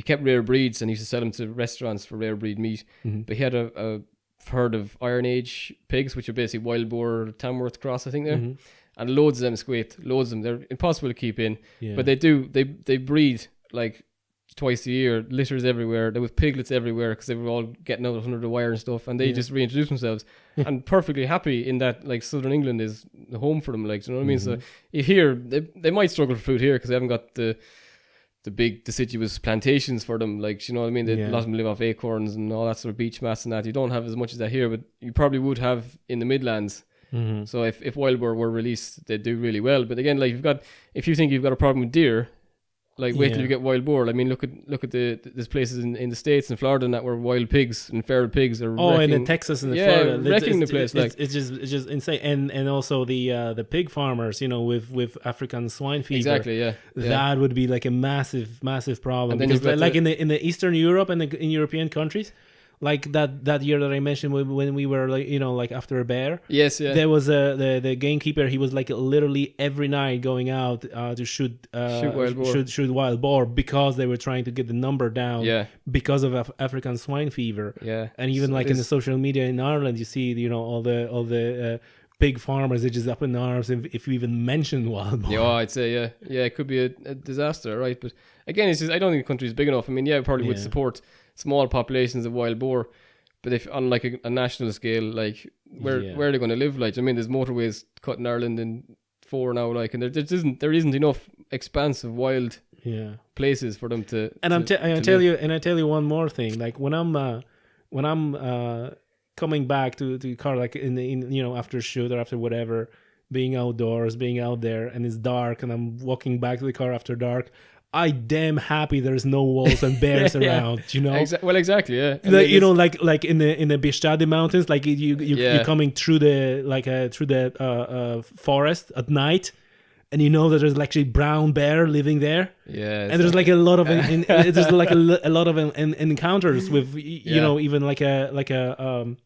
kept rare breeds, and he used to sell them to restaurants for rare breed meat. Mm-hmm. But he had a herd of Iron Age pigs, which are basically wild boar Tamworth cross, I think they're, and loads of them squeaked. Loads of them. They're impossible to keep in, but they breed like twice a year, litters everywhere. There was piglets everywhere because they were all getting out under the wire and stuff, and they just reintroduced themselves and perfectly happy in that. Like Southern England is the home for them, like, you know what I mean. So here they might struggle for food here because they haven't got the big deciduous plantations for them, like, you know what I mean. A lot of them live off acorns and all that sort of beech mast and that. You don't have as much as that here, but you probably would have in the Midlands. So if wild boar were released, they'd do really well. But again, like if you think you've got a problem with deer, like, wait till you get wild boar. I mean, look at there's places in the States and Florida and that where wild pigs and feral pigs are and in Texas and Florida, wrecking the place. It's just insane. And also the pig farmers, you know, with African swine fever. Exactly, yeah. That would be like a massive problem. And because like in the Eastern Europe and in European countries, like that year that I mentioned when we were like, you know, like after a bear. Yes, yeah. There was the gamekeeper. He was like literally every night going out to shoot wild boar because they were trying to get the number down. Yeah. Because of African swine fever. Yeah. And even like in the social media in Ireland, you see, you know, all the pig farmers are just up in arms if you even mention wild boar. Yeah, I'd say it could be a disaster, right? But again, it's just I don't think the country is big enough. I mean, it probably would support small populations of wild boar, but if on like a national scale, like where are they going to live? Like, I mean, there's motorways cut in Ireland in 4 now, like, and there isn't enough expanse of wild places for them to. And I tell you one more thing. Like when I'm coming back to the car, like in you know, after a shoot or after whatever, being outdoors, being out there, and it's dark, and I'm walking back to the car after dark. I damn happy there's no wolves and bears around, you know. Well, exactly, yeah. Like, you know, like in the Bieszczady mountains, like you're coming through the forest at night, and you know that there's actually brown bear living there. Yeah, and there's like a lot of there's like a lot of encounters with you know, even like a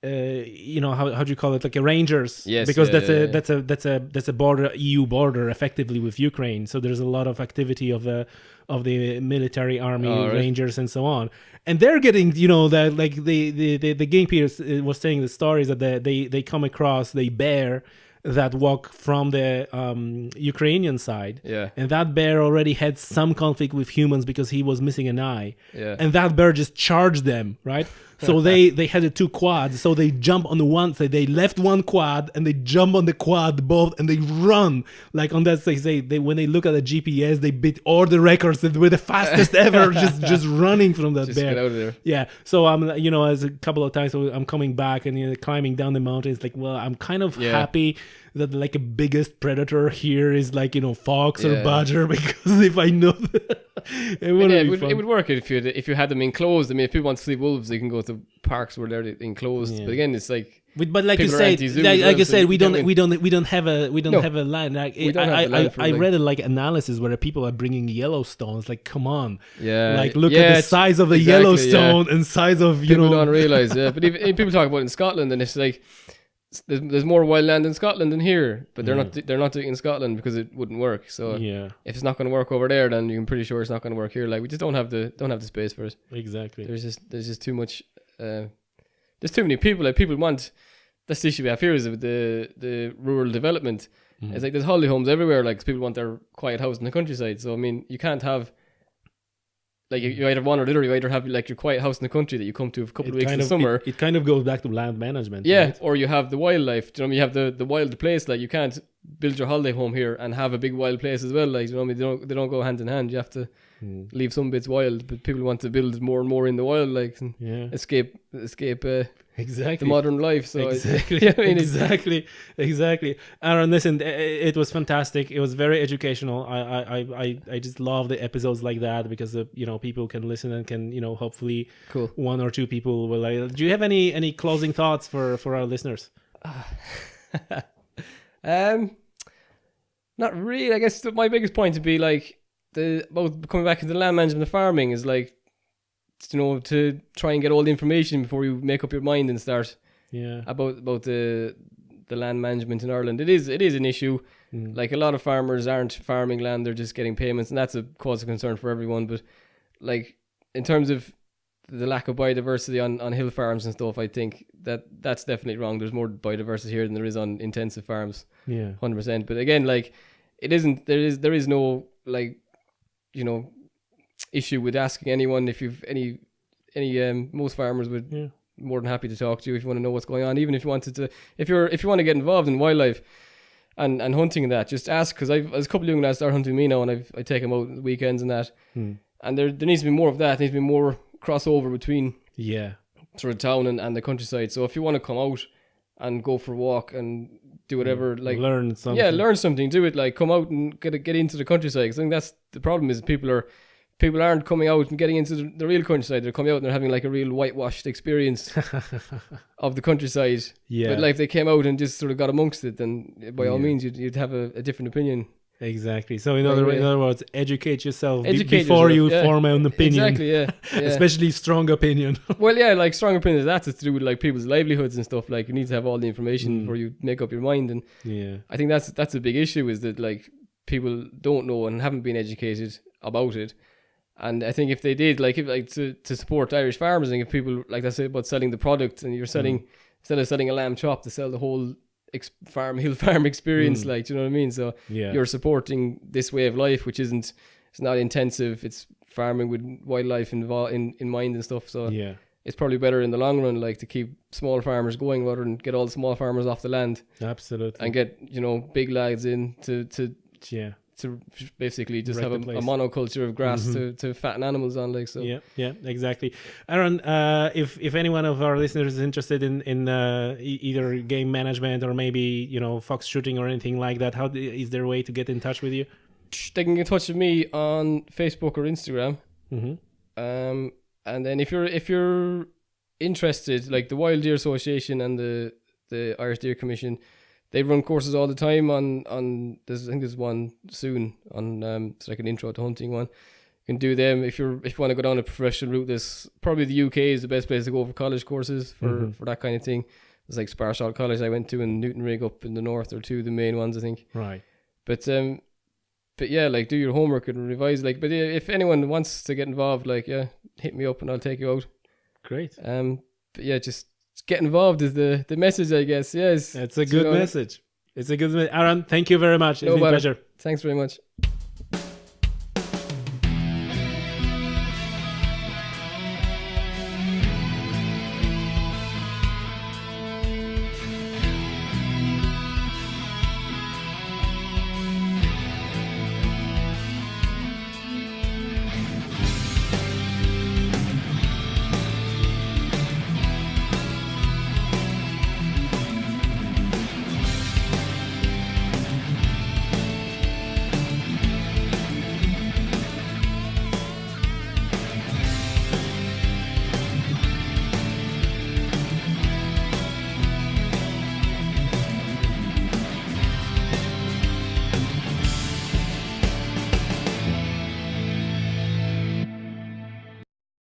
you know, how do you call it, like a rangers? Yes, because that's a border, EU border effectively with Ukraine. So there's a lot of activity of the military army rangers and so on, and they're getting, you know, that like the gamekeeper was saying the stories that they come across the bear that walk from the Ukrainian side, and that bear already had some conflict with humans because he was missing an eye, and that bear just charged them, right? So they had the 2 quads, so they jump on the one side, they left one quad and they jump on the quad both, and they run like on that. They say when they look at the GPS, they beat all the records that were the fastest ever, just running from that bear. Get out of there. Yeah. So I'm, you know, as a couple of times I'm coming back and, you know, climbing down the mountain. It's like, well, I'm kind of happy that like a biggest predator here is like, you know, fox or badger, because if I know that, it would work if you had them enclosed. I mean, if people want to see wolves, they can go to parks where they're enclosed. But again, it's like, but like you said, we don't have a land. Like, I read a like analysis where people are bringing Yellowstones. Like, come on, like look at the size of the Yellowstone and size of people don't realize. But even people talk about it in Scotland, and it's like there's more wild land in Scotland than here, but they're not doing it in Scotland because it wouldn't work. So if it's not going to work over there, then I'm pretty sure it's not going to work here. Like, we just don't have the space for it. Exactly. There's just too much. There's too many people. Like, people want. That's the issue we have here, is with the rural development. It's like there's holiday homes everywhere. Like, people want their quiet house in the countryside. So I mean, you can't have. Like, you either one or the other. You either have like your quiet house in the country that you come to a couple of weeks in the summer. It kind of goes back to land management. Yeah, right? Or you have the wildlife. Do you know what I mean? You have the wild place. Like, you can't build your holiday home here and have a big wild place as well. Like, you know what I mean? They don't go hand in hand. You have to leave some bits wild, but people want to build more and more in the wild, like, and escape exactly the modern life. So exactly, I mean, exactly. Aaron, listen, it was fantastic. It was very educational. I just love the episodes like that because people can listen and can hopefully cool. one or two people will. Do you have any closing thoughts for our listeners? Not really. I guess my biggest point would be like about coming back to the land management and farming is like, to try and get all the information before you make up your mind and start about the land management in Ireland. It is an issue. Like a lot of farmers aren't farming land, they're just getting payments, and that's a cause of concern for everyone. But like in terms of the lack of biodiversity on hill farms and stuff, I think that's definitely wrong. There's more biodiversity here than there is on intensive farms. 100%. But again, like it isn't, there is no like issue with asking anyone if you've any most farmers would more than happy to talk to you if you want to know what's going on. Even if you wanted to, if you want to get involved in wildlife and hunting and that, just ask, because there's a couple of young lads start hunting me now, and I take them out on the weekends and that, and there needs to be more of that. There needs to be more crossover between sort of town and the countryside. So if you want to come out and go for a walk and do whatever, like learn something, do it, like come out and get into the countryside. Because I think that's the problem, is people aren't coming out and getting into the real countryside. They're coming out and they're having like a real whitewashed experience of the countryside. But like if they came out and just sort of got amongst it, then by all means you'd have a different opinion. Exactly. So in other words, educate yourself before you form an opinion. Exactly. Yeah. Especially strong opinion. Well, like strong opinions. That's to do with like people's livelihoods and stuff. Like you need to have all the information before you make up your mind. And I think that's a big issue, is that like people don't know and haven't been educated about it. And I think if they did, like to support Irish farmers, and if people, like I said about selling the product, and you're selling instead of selling a lamb chop, to sell the whole hill farm experience, like, do you know what I mean? So you're supporting this way of life, which it's not intensive. It's farming with wildlife involved in mind and stuff. So it's probably better in the long run, like to keep small farmers going rather than get all the small farmers off the land. Absolutely. And get big lads in to basically just have a monoculture of grass to fatten animals on, like. So exactly. Aaron, if any one of our listeners is interested in either game management or maybe fox shooting or anything like that, how is there a way to get in touch with you? They can get in touch with me on Facebook or Instagram. And then if you're interested, like the Wild Deer Association and the Irish Deer Commission, they run courses all the time on I think there's one soon on it's like an intro to hunting one. You can do them if you want to go down a professional route. There's probably the UK is the best place to go for college courses for that kind of thing. There's like Sparsholt College I went to, and Newton Rig up in the north are two of the main ones, I think. Right. But yeah, like do your homework and revise. Like, but if anyone wants to get involved, like hit me up and I'll take you out. Great. But yeah, just get involved is the message, I guess. Yes, it's a good message. It's a good message. Aaron, thank you very much. It's been a pleasure. Thanks very much.